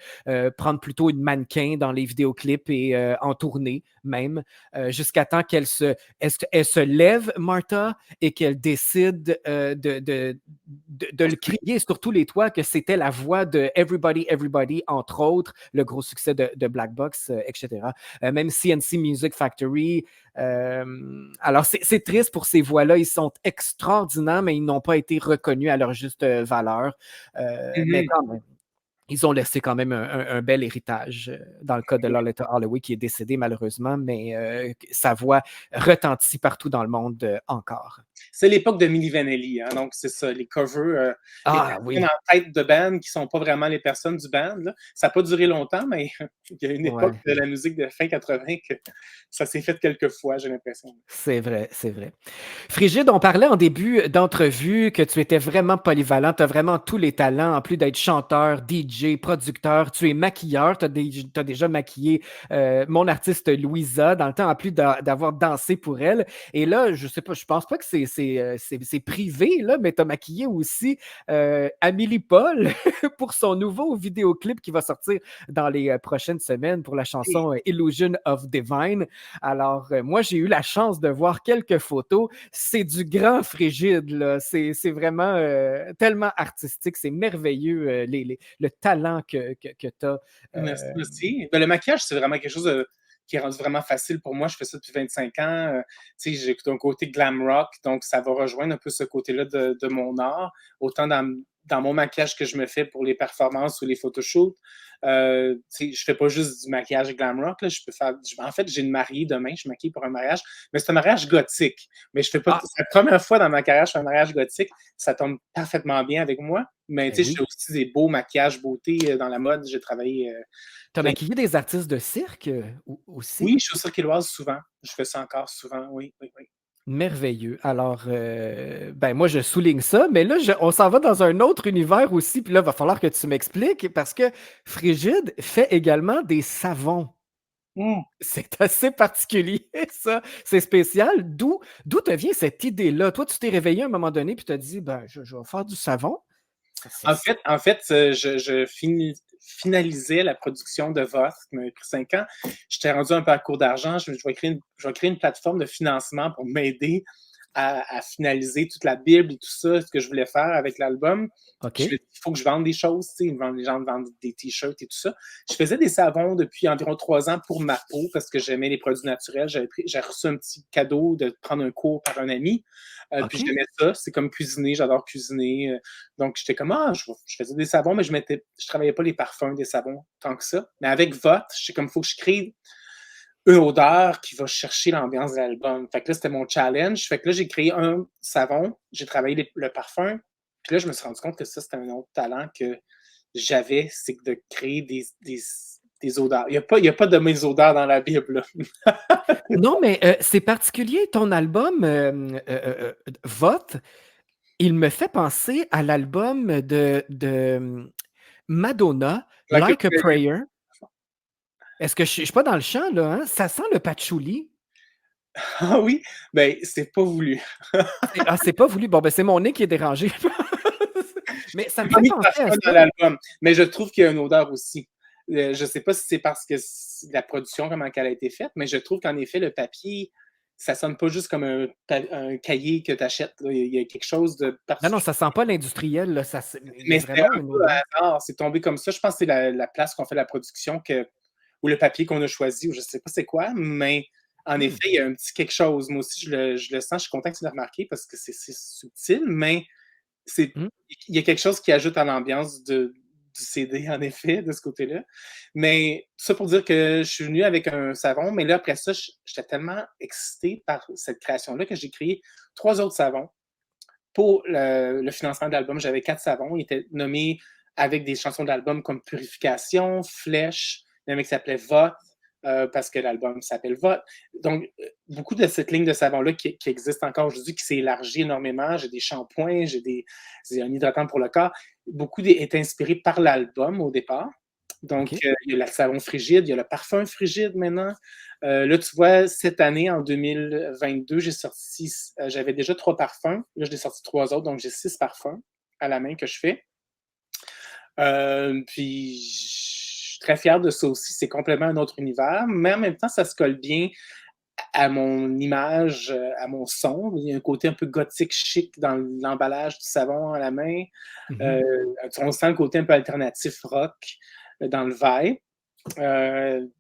prendre plutôt une mannequin dans les vidéoclips et en tournée même, jusqu'à temps elle se lève, Martha, et qu'elle décide de le crier sur tous les toits que c'était la voix de Everybody, Everybody, entre autres, le gros succès de Black Box, etc. Même CNC Music Factory. Alors, c'est triste pour ces voix-là. Ils sont extraordinaires, mais ils n'ont pas été reconnus à leur juste valeur. Mais mhm. quand même, ils ont laissé quand même un bel héritage dans le cas de Lolita Holloway qui est décédée malheureusement, mais sa voix retentit partout dans le monde encore. C'est l'époque de Milli Vanilli, hein, donc c'est ça, les covers, les Ah personnes oui, en tête de band qui sont pas vraiment les personnes du band, là. Ça n'a pas duré longtemps, mais il y a une époque ouais. de la musique de fin 80 que ça s'est fait quelques fois, j'ai l'impression. C'est vrai, c'est vrai. Frigide, on parlait en début d'entrevue que tu étais vraiment polyvalent, tu as vraiment tous les talents, en plus d'être chanteur, DJ, producteur, tu es maquilleur, tu as, déjà maquillé mon artiste Louisa dans le temps, en plus d'avoir dansé pour elle. Et là, je sais pas, je pense pas que c'est privé, là, mais tu as maquillé aussi Amélie Paul pour son nouveau vidéoclip qui va sortir dans les prochaines semaines pour la Et chanson Illusion of Divine. Alors, moi, j'ai eu la chance de voir quelques photos. C'est du grand Frigide, là. C'est vraiment tellement artistique. C'est merveilleux, le talent que tu as. merci, merci. Ben, le maquillage, c'est vraiment quelque chose qui est rendu vraiment facile pour moi. Je fais ça depuis 25 ans. Tu sais, j'ai un côté glam rock, donc ça va rejoindre un peu ce côté-là de mon art, autant dans mon maquillage que je me fais pour les performances ou les photoshoots. Tu sais, je fais pas juste du maquillage glam rock. Là, je peux faire. En fait, j'ai une mariée demain. Je maquille pour un mariage, mais c'est un mariage gothique. Mais je fais pas. Ah, C'est la première fois dans ma carrière que je fais un mariage gothique. Ça tombe parfaitement bien avec moi. Mais ben tu sais, je fais oui. aussi des beaux maquillages beauté dans la mode. J'ai travaillé Tu as plein. maquillé des artistes de cirque aussi? Oui, je suis sur Quilloise souvent. Je fais ça encore souvent. Oui, oui, oui. Merveilleux. Alors, ben moi, je souligne ça, mais là, on s'en va dans un autre univers aussi, puis là, il va falloir que tu m'expliques parce que Frigide fait également des savons. Mm. C'est assez particulier, ça. C'est spécial. D'où te vient cette idée-là? Toi, tu t'es réveillé à un moment donné puis tu as dit, ben, je vais faire du savon. En fait, finalisais la production de Voth, qui m'avait pris 5 ans. J'étais rendu un peu à court d'argent. Je vais créer une plateforme de financement pour m'aider à finaliser toute la Bible et tout ça, ce que je voulais faire avec l'album. OK. Il faut que je vende des choses, tu sais, les gens vendent des t-shirts et tout ça. Je faisais des savons depuis environ 3 ans pour ma peau parce que j'aimais les produits naturels. J'ai reçu un petit cadeau de prendre un cours par un ami. Puis OK. j'aimais ça. C'est comme cuisiner, j'adore cuisiner. Donc j'étais comme, je faisais des savons, mais je travaillais pas les parfums des savons tant que ça. Mais avec Vote, j'étais comme, il faut que je crée une odeur qui va chercher l'ambiance de l'album. Fait que là, c'était mon challenge. Fait que là, j'ai créé un savon, j'ai travaillé le parfum, puis là, je me suis rendu compte que ça, c'était un autre talent que j'avais, c'est de créer des odeurs. Il y a pas de mes odeurs dans la Bible, là. Non, mais c'est particulier, ton album Vote, il me fait penser à l'album de Madonna, Like a Like a prayer. Prayer. Est-ce que je suis pas dans le champ, là, hein? Ça sent le patchouli. Ah oui? Ben, c'est pas voulu. C'est pas voulu. Bon, ben, c'est mon nez qui est dérangé. Mais ça me J'ai pas fait mis de penser à parfum dans ça. l'album, mais je trouve qu'il y a une odeur aussi. Je sais pas si c'est parce que la production, comment elle a été faite, mais je trouve qu'en effet, le papier, ça sonne pas juste comme un cahier que tu achètes. Il y a quelque chose de Non, non, particulier. ça sent pas l'industriel, là. Il y a Mais c'était vraiment un une peu odeur. à hasard, c'est tombé comme ça. Je pense que c'est la place qu'on fait la production ou le papier qu'on a choisi, ou je sais pas c'est quoi, mais en Hmm. effet, il y a un petit quelque chose. Moi aussi, je le sens, je suis content que tu l'aies remarqué parce que c'est subtil, mais c'est Hmm. il y a quelque chose qui ajoute à l'ambiance du CD, en effet, de ce côté-là. Mais ça pour dire que je suis venu avec un savon, mais là, après ça, j'étais tellement excité par cette création-là que j'ai créé 3 autres savons pour le financement de l'album. J'avais 4 savons. Ils étaient nommés avec des chansons de l'album comme Purification, Flèche, il y en a un qui s'appelait Vote, parce que l'album s'appelle Vote. Donc, beaucoup de cette ligne de savon-là qui existe encore aujourd'hui, qui s'est élargie énormément. J'ai des shampoings, j'ai un hydratant pour le corps. Beaucoup est inspiré par l'album au départ. Donc, OK. il y a le savon frigide, il y a le parfum frigide maintenant. Là, tu vois, cette année, en 2022, j'avais déjà 3 parfums. Là, je l'ai sorti 3 autres, donc j'ai 6 parfums à la main que je fais. Puis, je suis très fier de ça aussi. C'est complètement un autre univers, mais en même temps, ça se colle bien à mon image, à mon son. Il y a un côté un peu gothique chic dans l'emballage du savon à la main. Mhm. Euh, on sent le côté un peu alternatif rock dans le vibe.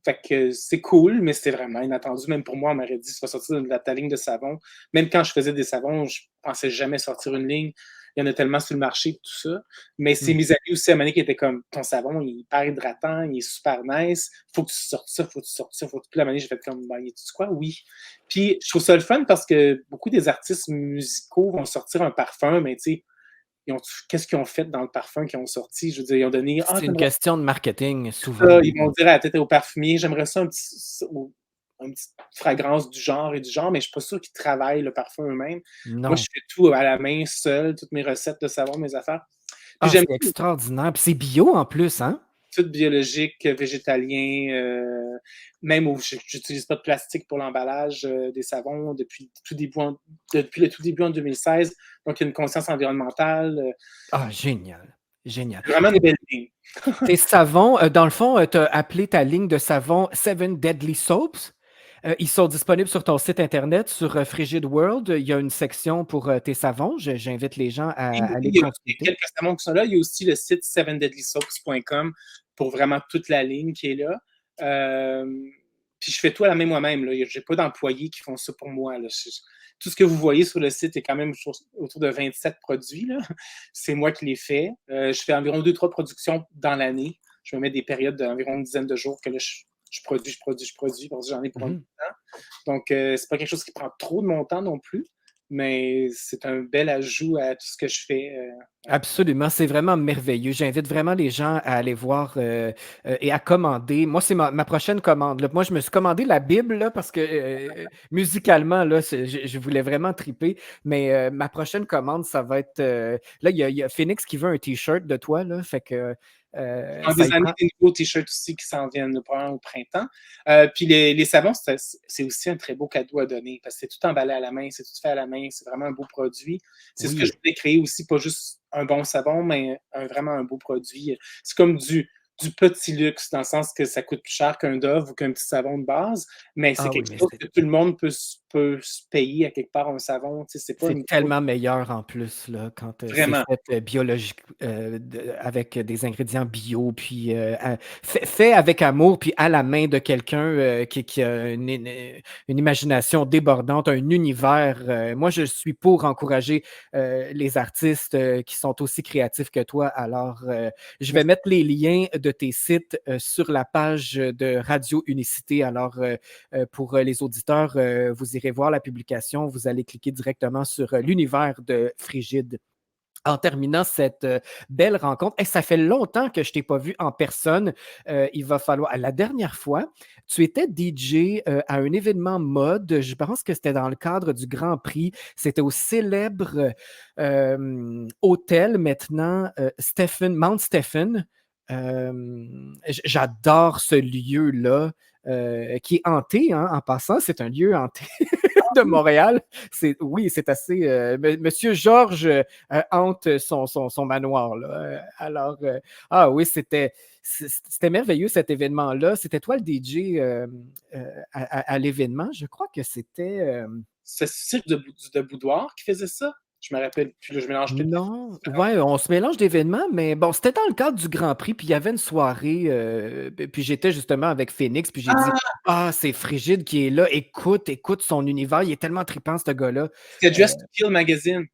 Fait que c'est cool, mais c'était vraiment inattendu. Même pour moi, on m'aurait dit, tu vas sortir de ta ligne de savon. Même quand je faisais des savons, je pensais jamais sortir une ligne. Il y en a tellement sur le marché, tout ça. Mais c'est Hmm. mes amis aussi à un moment donné qui étaient comme, ton savon, il est hyper hydratant, il est super nice, faut que tu sortes ça, faut que tu sortes ça, faut que... Puis à un moment donné, j'ai fait comme, ben, tu sais quoi, oui. Puis je trouve ça le fun parce que beaucoup des artistes musicaux vont sortir un parfum, mais tu sais, qu'est-ce qu'ils ont fait dans le parfum qu'ils ont sorti? Je veux dire, ils ont donné, ah, C'est une question de marketing, souvent. ça, ils vont dire à la tête au parfumier, j'aimerais ça une petite fragrance du genre et du genre, mais je suis pas sûr qu'ils travaillent le parfum eux-mêmes. Moi, je Non. fais tout à la main, seul, toutes mes recettes de savon, mes affaires. Puis Ah, j'aime c'est extraordinaire. Puis c'est bio en plus, hein? tout biologique, végétalien, même où j'utilise pas de plastique pour l'emballage des savons depuis le tout début en 2016. Donc, il y a une conscience environnementale. Ah, génial. Génial. Vraiment des belles lignes. Tes savons, dans le fond, tu as appelé ta ligne de savon Seven Deadly Soaps. Ils sont disponibles sur ton site internet, sur Frigid World. Il y a une section pour tes savons. J'invite les gens Oui, à oui, aller il y a consulter. quelques savons qui sont là. Il y a aussi le site sevendeadlysoaps.com pour vraiment toute la ligne qui est là. Euh, Puis je fais tout à la main moi-même. Je n'ai pas d'employés qui font ça pour moi. Là. Tout ce que vous voyez sur le site est quand même autour de 27 produits. Là. C'est moi qui les fais. Je fais environ 2-3 productions dans l'année. Je me mets des périodes d'environ une dizaine de jours que là, je produis, parce que j'en ai pour un bout Mhm. de temps. Donc, c'est pas quelque chose qui prend trop de mon temps non plus, mais c'est un bel ajout à tout ce que je fais. Ouais. Absolument, c'est vraiment merveilleux. J'invite vraiment les gens à aller voir et à commander. Moi, c'est ma prochaine commande, là. Moi, je me suis commandé la Bible là, parce que musicalement, là, je voulais vraiment triper. Mais ma prochaine commande, ça va être. Là, il y a Phoenix qui veut un T-shirt de toi, là. Fait que Dans ça des y années, prend. des nouveaux t-shirts aussi qui s'en viennent au printemps. Puis les savons, c'est aussi un très beau cadeau à donner parce que c'est tout emballé à la main, c'est tout fait à la main, c'est vraiment un beau produit. C'est ce que je Oui. voulais créer aussi, pas juste un bon savon, mais vraiment un beau produit. C'est comme du petit luxe, dans le sens que ça coûte plus cher qu'un Dove ou qu'un petit savon de base, mais c'est Ah oui, quelque mais chose que tout le monde peut se payer à quelque part un savon, tu sais, c'est pas C'est une grosse tellement meilleur en plus, là, quand, c'est vraiment. fait, biologique, avec des ingrédients bio, puis, fait avec amour, puis à la main de quelqu'un, qui a une imagination débordante, un univers, moi je suis pour encourager, les artistes, qui sont aussi créatifs que toi. Alors, je vais mettre les liens de tes sites, sur la page de Radio Unicité. Alors, pour les auditeurs, vous irez voir la publication, vous allez cliquer directement sur l'univers de Frigide. En terminant cette belle rencontre, et ça fait longtemps que je ne t'ai pas vu en personne. Il va falloir. La dernière fois, tu étais DJ à un événement mode. Je pense que c'était dans le cadre du Grand Prix. C'était au célèbre hôtel maintenant, Mount Stephen. J'adore ce lieu-là. Qui est hanté, hein, en passant, c'est un lieu hanté de Montréal. Oui, c'est assez. Monsieur Georges hante son manoir. Là. Alors, ah oui, c'était merveilleux cet événement-là. C'était toi le DJ à l'événement. Je crois que c'était. C'est Cirque de Boudoir qui faisait ça? Je me rappelle plus, là, je mélange peut-être des Non, différents. ouais, on se mélange d'événements, mais bon, c'était dans le cadre du Grand Prix, puis il y avait une soirée, puis j'étais justement avec Phoenix, puis j'ai dit, Ah! ah, c'est Frigide qui est là, écoute son univers, il est tellement trippant, ce gars-là. C'était Euh, Dress to Kill Magazine.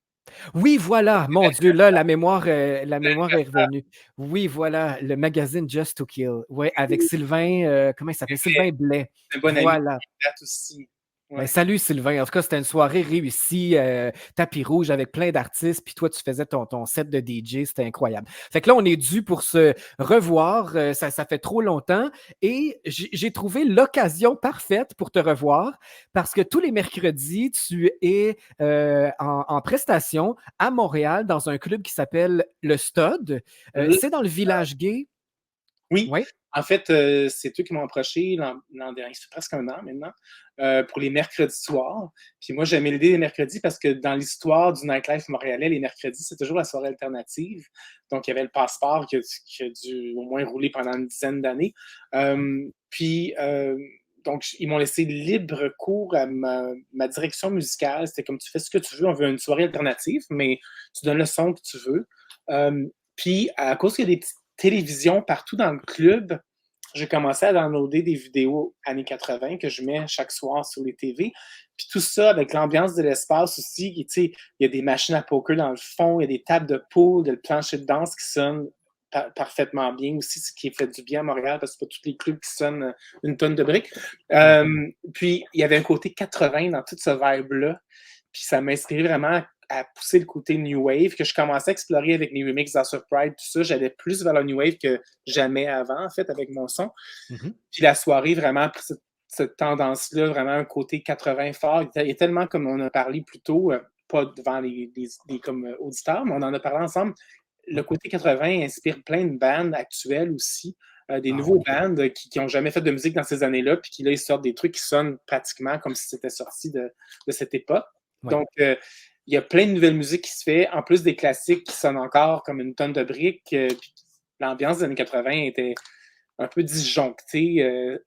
oui, voilà, mon Dieu, là, la mémoire est L'anniversaire, revenue. Oui, voilà, le magazine Just to Kill, ouais, avec Sylvain, comment il s'appelle? Sylvain Blais. un bon ami de Voilà. date aussi. Ben, Ouais. salut Sylvain. En tout cas, c'était une soirée réussie, tapis rouge avec plein d'artistes, puis toi, tu faisais ton set de DJ, c'était incroyable. Fait que là, on est dû pour se revoir. Ça fait trop longtemps et j'ai trouvé l'occasion parfaite pour te revoir parce que tous les mercredis, tu es en prestation à Montréal dans un club qui s'appelle Le Stud. L C'est dans le village gay. Oui, Oui. en fait, c'est eux qui m'ont approché l'an dernier, c'est presque un an maintenant, pour les mercredis soirs. Puis moi, j'aimais l'idée des mercredis parce que dans l'histoire du nightlife montréalais, les mercredis, c'est toujours la soirée alternative. Donc, il y avait le Passeport qui a dû au moins rouler pendant une dizaine d'années. Puis, donc, ils m'ont laissé libre cours à ma direction musicale. C'était comme tu fais ce que tu veux, on veut une soirée alternative, mais tu donnes le son que tu veux. Puis, à cause qu'il y a des petites télévision partout dans le club, j'ai commencé à downloader des vidéos années 80 que je mets chaque soir sur les TV. Puis tout ça avec l'ambiance de l'espace aussi. Tu sais, il y a des machines à poker dans le fond, il y a des tables de pool, il y a le plancher de danse qui sonne parfaitement bien aussi, ce qui fait du bien à Montréal parce que c'est pas tous les clubs qui sonnent une tonne de briques. Puis il y avait un côté 80 dans toute ce vibe-là. Puis ça m'a inspiré vraiment à pousser le côté New Wave que je commençais à explorer avec mes remixes d'House of Pride, tout ça. J'allais plus vers le New Wave que jamais avant, en fait, avec mon son. Mhm. Puis la soirée, vraiment, a pris cette tendance-là, vraiment un côté 80 fort. Il y a tellement, comme on a parlé plus tôt, pas devant les comme auditeurs, mais on en a parlé ensemble, le côté 80 inspire plein de bandes actuelles aussi. Des Ah nouveaux oui. bands qui n'ont jamais fait de musique dans ces années-là, puis qui là, ils sortent des trucs qui sonnent pratiquement comme si c'était sorti de cette époque. Oui. Donc, il y a plein de nouvelles musiques qui se fait, en plus des classiques qui sonnent encore comme une tonne de briques. Puis l'ambiance des années 80 était un peu disjonctée.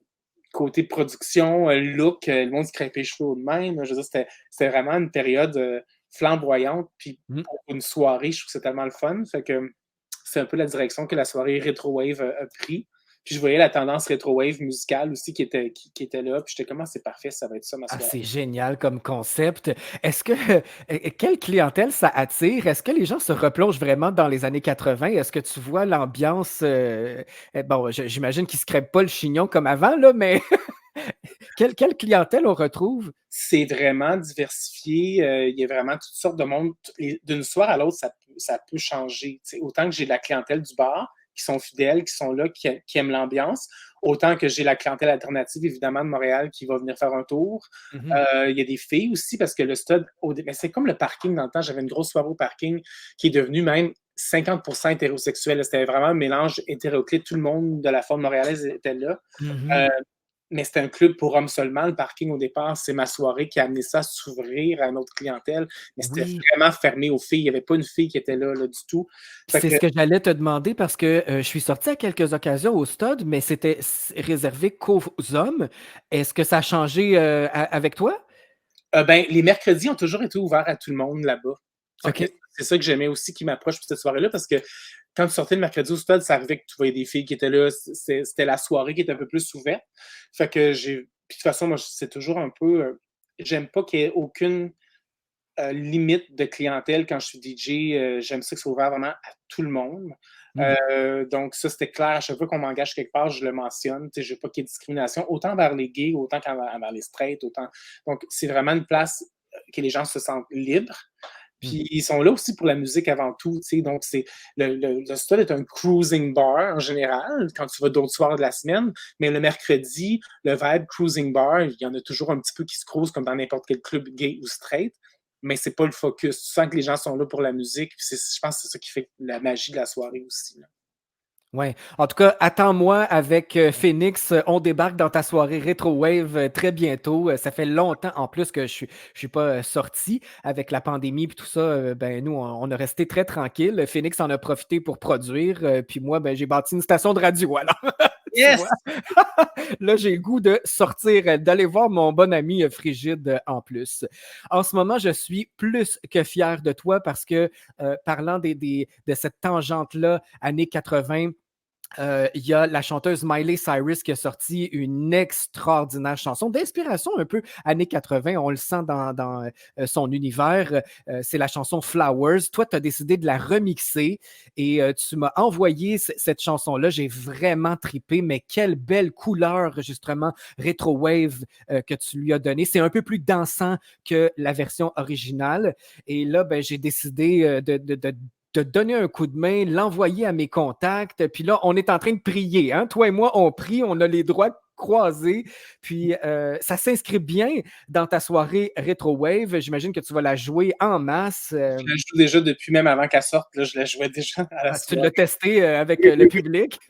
Côté production, look, le monde se crêpait les cheveux de même. Je veux dire, c'était vraiment une période flamboyante. Puis Mhm. pour une soirée, je trouve que c'est tellement le fun. Fait que c'est un peu la direction que la soirée Retro Wave a pris. Puis je voyais la tendance Retro Wave musicale aussi qui était là. Puis j'étais comme, ah, c'est parfait, ça va être ça ma Ah, soirée. c'est génial comme concept. Est-ce que quelle clientèle ça attire? Est-ce que les gens se replongent vraiment dans les années 80? Est-ce que tu vois l'ambiance bon, j'imagine qu'ils ne se crêpent pas le chignon comme avant, là, mais quelle clientèle on retrouve? C'est vraiment diversifié. Il y a vraiment toutes sortes de monde. D'une soirée à l'autre, ça peut changer. T'sais, autant que j'ai de la clientèle du bar qui sont fidèles, qui sont là, qui aiment l'ambiance, autant que j'ai la clientèle alternative, évidemment, de Montréal qui va venir faire un tour. Mhm. Il y a des filles aussi, parce que le stud, mais c'est comme le parking dans le temps. J'avais une grosse soirée au parking qui est devenue même 50% hétérosexuel. C'était vraiment un mélange hétéroclite. Tout le monde de la forme montréalaise était là. Euh, Mhm. mais c'était un club pour hommes seulement. Le parking, au départ, c'est ma soirée qui a amené ça à s'ouvrir à une autre clientèle. Mais c'était Oui. vraiment fermé aux filles. Il n'y avait pas une fille qui était là, du tout. Fait C'est que ce que j'allais te demander parce que je suis sorti à quelques occasions au stade, mais c'était réservé qu'aux hommes. Est-ce que ça a changé avec toi? Ben, les mercredis ont toujours été ouverts à tout le monde là-bas. Fait que OK. c'est ça que j'aimais aussi qui m'approche pour cette soirée-là parce que quand tu sortais le mercredi au stade, ça arrivait que tu voyais des filles qui étaient là. C'était la soirée qui était un peu plus ouverte. Fait que j'ai. Puis de toute façon, moi, c'est toujours un peu. J'aime pas qu'il y ait aucune limite de clientèle quand je suis DJ. J'aime ça que c'est ouvert vraiment à tout le monde. Mmh. Donc, ça, c'était clair. À chaque fois qu'on m'engage quelque part, je le mentionne. Je ne veux pas qu'il y ait de discrimination, autant vers les gays, autant qu'envers les straights. Autant. Donc, c'est vraiment une place que les gens se sentent libres. Mmh. Puis ils sont là aussi pour la musique avant tout. Donc, le stade est un cruising bar en général, quand tu vas d'autres soirs de la semaine. Mais le mercredi, le vibe cruising bar, il y en a toujours un petit peu qui se cruise comme dans n'importe quel club gay ou straight. Mais c'est pas le focus. Tu sens que les gens sont là pour la musique. Puis je pense que c'est ça qui fait la magie de la soirée aussi. Là. Ouais. En tout cas, attends-moi avec Phoenix. On débarque dans ta soirée Retro Wave très bientôt. Ça fait longtemps en plus que je suis pas sorti avec la pandémie et tout ça. Ben nous, on a resté très tranquille. Phoenix en a profité pour produire. Puis moi, ben j'ai bâti une station de radio. Alors, tu Yes! vois, là j'ai le goût de sortir, d'aller voir mon bon ami Frigide en plus. En ce moment, je suis plus que fier de toi parce que parlant de cette tangente-là, années 80. Il y a la chanteuse Miley Cyrus qui a sorti une extraordinaire chanson d'inspiration un peu années 80. On le sent dans son univers. C'est la chanson Flowers. Toi, tu as décidé de la remixer et tu m'as envoyé cette chanson-là. J'ai vraiment tripé, mais quelle belle couleur, justement, rétro wave que tu lui as donnée. C'est un peu plus dansant que la version originale. Et là, ben, j'ai décidé de donner un coup de main, l'envoyer à mes contacts. Puis là, on est en train de prier. Hein? Toi et moi, on prie, on a les droits croisés. Puis ça s'inscrit bien dans ta soirée Retro Wave. J'imagine que tu vas la jouer en masse. Je la joue déjà depuis même avant qu'elle sorte. Là, je la jouais déjà à la Tu l'as soirée. testé avec Oui, le oui, public.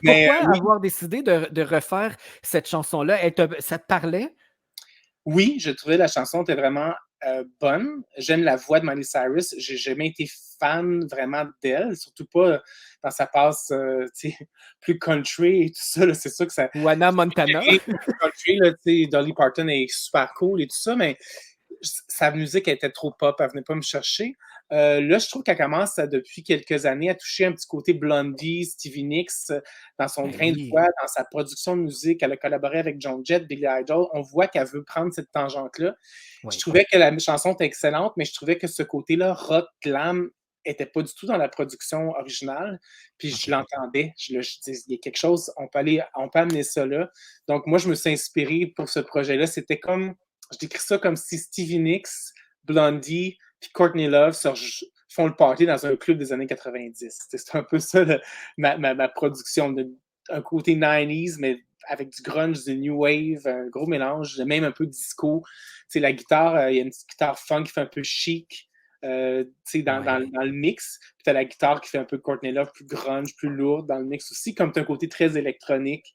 mais Pourquoi oui, avoir décidé de refaire cette chanson-là? Ça te parlait? oui, je trouvais la chanson était vraiment bonne. J'aime la voix de Miley Cyrus. J'ai jamais été fan vraiment d'elle, surtout pas quand ça passe plus country et tout ça. Là, c'est sûr que ça. Ou Anna Montana? Country, là, Dolly Parton est super cool et tout ça, mais sa musique était trop pop, elle venait pas me chercher. Là, je trouve qu'elle commence depuis quelques années à toucher un petit côté Blondie, Stevie Nicks, dans son Ben grain de oui. voix, dans sa production de musique. Elle a collaboré avec John Jett, Billy Idol. On voit qu'elle veut prendre cette tangente-là. Je Oui. trouvais que la chanson était excellente, mais je trouvais que ce côté-là, rock, glam, était pas du tout dans la production originale. Puis je OK. l'entendais. Je dis, il y a quelque chose, on peut amener ça là. Donc moi, je me suis inspiré pour ce projet-là. C'était comme je décris ça comme si Stevie Nicks, Blondie puis Courtney Love font le party dans un club des années 90. C'est un peu ça ma production. Un côté 90s, mais avec du grunge, du new wave, un gros mélange, même un peu disco. La guitare, il y a une petite guitare funk qui fait un peu chic. Ouais. Dans le mix. Puis tu as la guitare qui fait un peu Courtney Love, plus grunge, plus lourde dans le mix aussi, comme tu as un côté très électronique,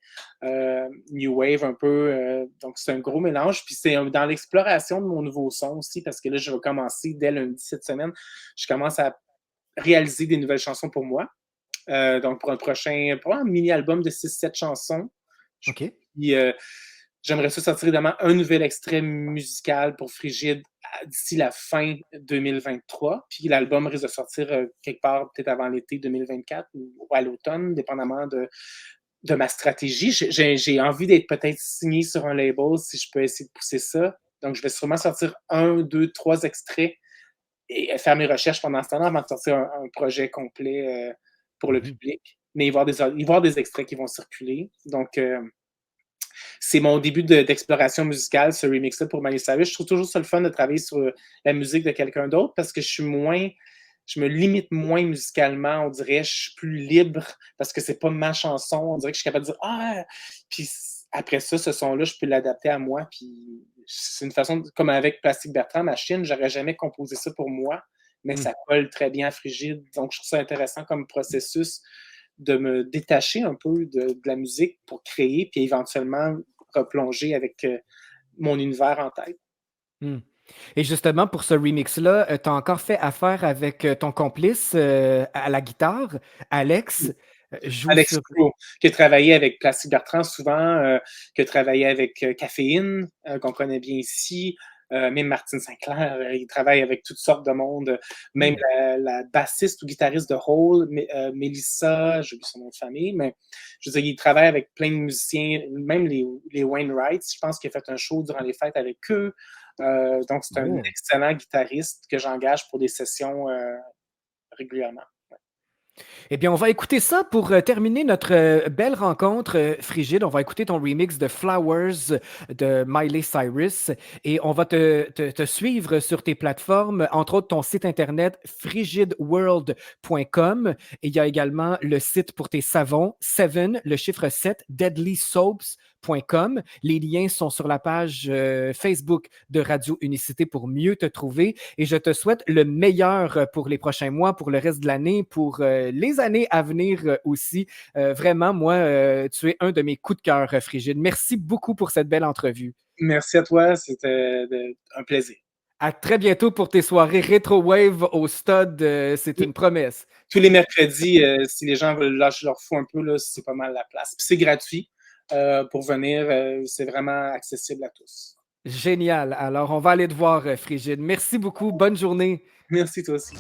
new wave un peu. Donc c'est un gros mélange. Puis c'est dans l'exploration de mon nouveau son aussi, parce que là, je vais commencer dès lundi cette semaine. Je commence à réaliser des nouvelles chansons pour moi. Donc pour un mini-album de 6-7 chansons. OK. Puis, j'aimerais ça sortir évidemment un nouvel extrait musical pour Frigide d'ici la fin 2023. Puis l'album risque de sortir quelque part peut-être avant l'été 2024 ou à l'automne, dépendamment de ma stratégie. J'ai envie d'être peut-être signé sur un label si je peux essayer de pousser ça. Donc, je vais sûrement sortir un, deux, trois extraits et faire mes recherches pendant ce temps-là avant de sortir un projet complet pour le Mhm. public. Mais il va y avoir des extraits qui vont circuler. Donc, c'est mon début d'exploration musicale, ce remix-là pour Miley Cyrus. Je trouve toujours ça le fun de travailler sur la musique de quelqu'un d'autre parce que je me limite moins musicalement, on dirait, je suis plus libre parce que c'est pas ma chanson, on dirait que je suis capable de dire ah, puis après ça, ce son-là, je peux l'adapter à moi, puis c'est une façon, comme avec Plastic Bertrand, Machine, j'aurais jamais composé ça pour moi, mais Mm. ça colle très bien à Frigide, donc je trouve ça intéressant comme processus de me détacher un peu de la musique pour créer, puis éventuellement replonger avec mon univers en tête. Mm. Et justement, pour ce remix-là, tu as encore fait affaire avec ton complice à la guitare, Alex, joue Alex sur. Pro, qui a travaillé avec Plastic Bertrand souvent, qui a travaillé avec Caféine, qu'on connaît bien ici. même Martine Sinclair, il travaille avec toutes sortes de monde, même Mmh. la bassiste ou guitariste de Hole, Mélissa, j'ai oublié son nom de famille, mais je veux dire, il travaille avec plein de musiciens, même les Wainwright, je pense qu'il a fait un show durant les fêtes avec eux. Donc, c'est un Oh. excellent guitariste que j'engage pour des sessions régulièrement. Eh bien, on va écouter ça pour terminer notre belle rencontre, Frigide. On va écouter ton remix de Flowers de Miley Cyrus et on va te suivre sur tes plateformes, entre autres ton site internet frigideworld.com. Et il y a également le site pour tes savons, Seven, le chiffre 7, deadlysoaps.com. Les liens sont sur la page Facebook de Radio Unicité pour mieux te trouver. Et je te souhaite le meilleur pour les prochains mois, pour le reste de l'année, pour les années à venir aussi. Vraiment, moi, tu es un de mes coups de cœur, Frigide. Merci beaucoup pour cette belle entrevue. Merci à toi, c'était un plaisir. À très bientôt pour tes soirées Retro Wave au Stade. C'est Oui, une promesse. tous les mercredis, si les gens veulent lâcher leur fou un peu, là, c'est pas mal la place. Puis c'est gratuit pour venir, c'est vraiment accessible à tous. Génial. Alors, on va aller te voir, Frigide. Merci beaucoup. Bonne journée. Merci toi aussi.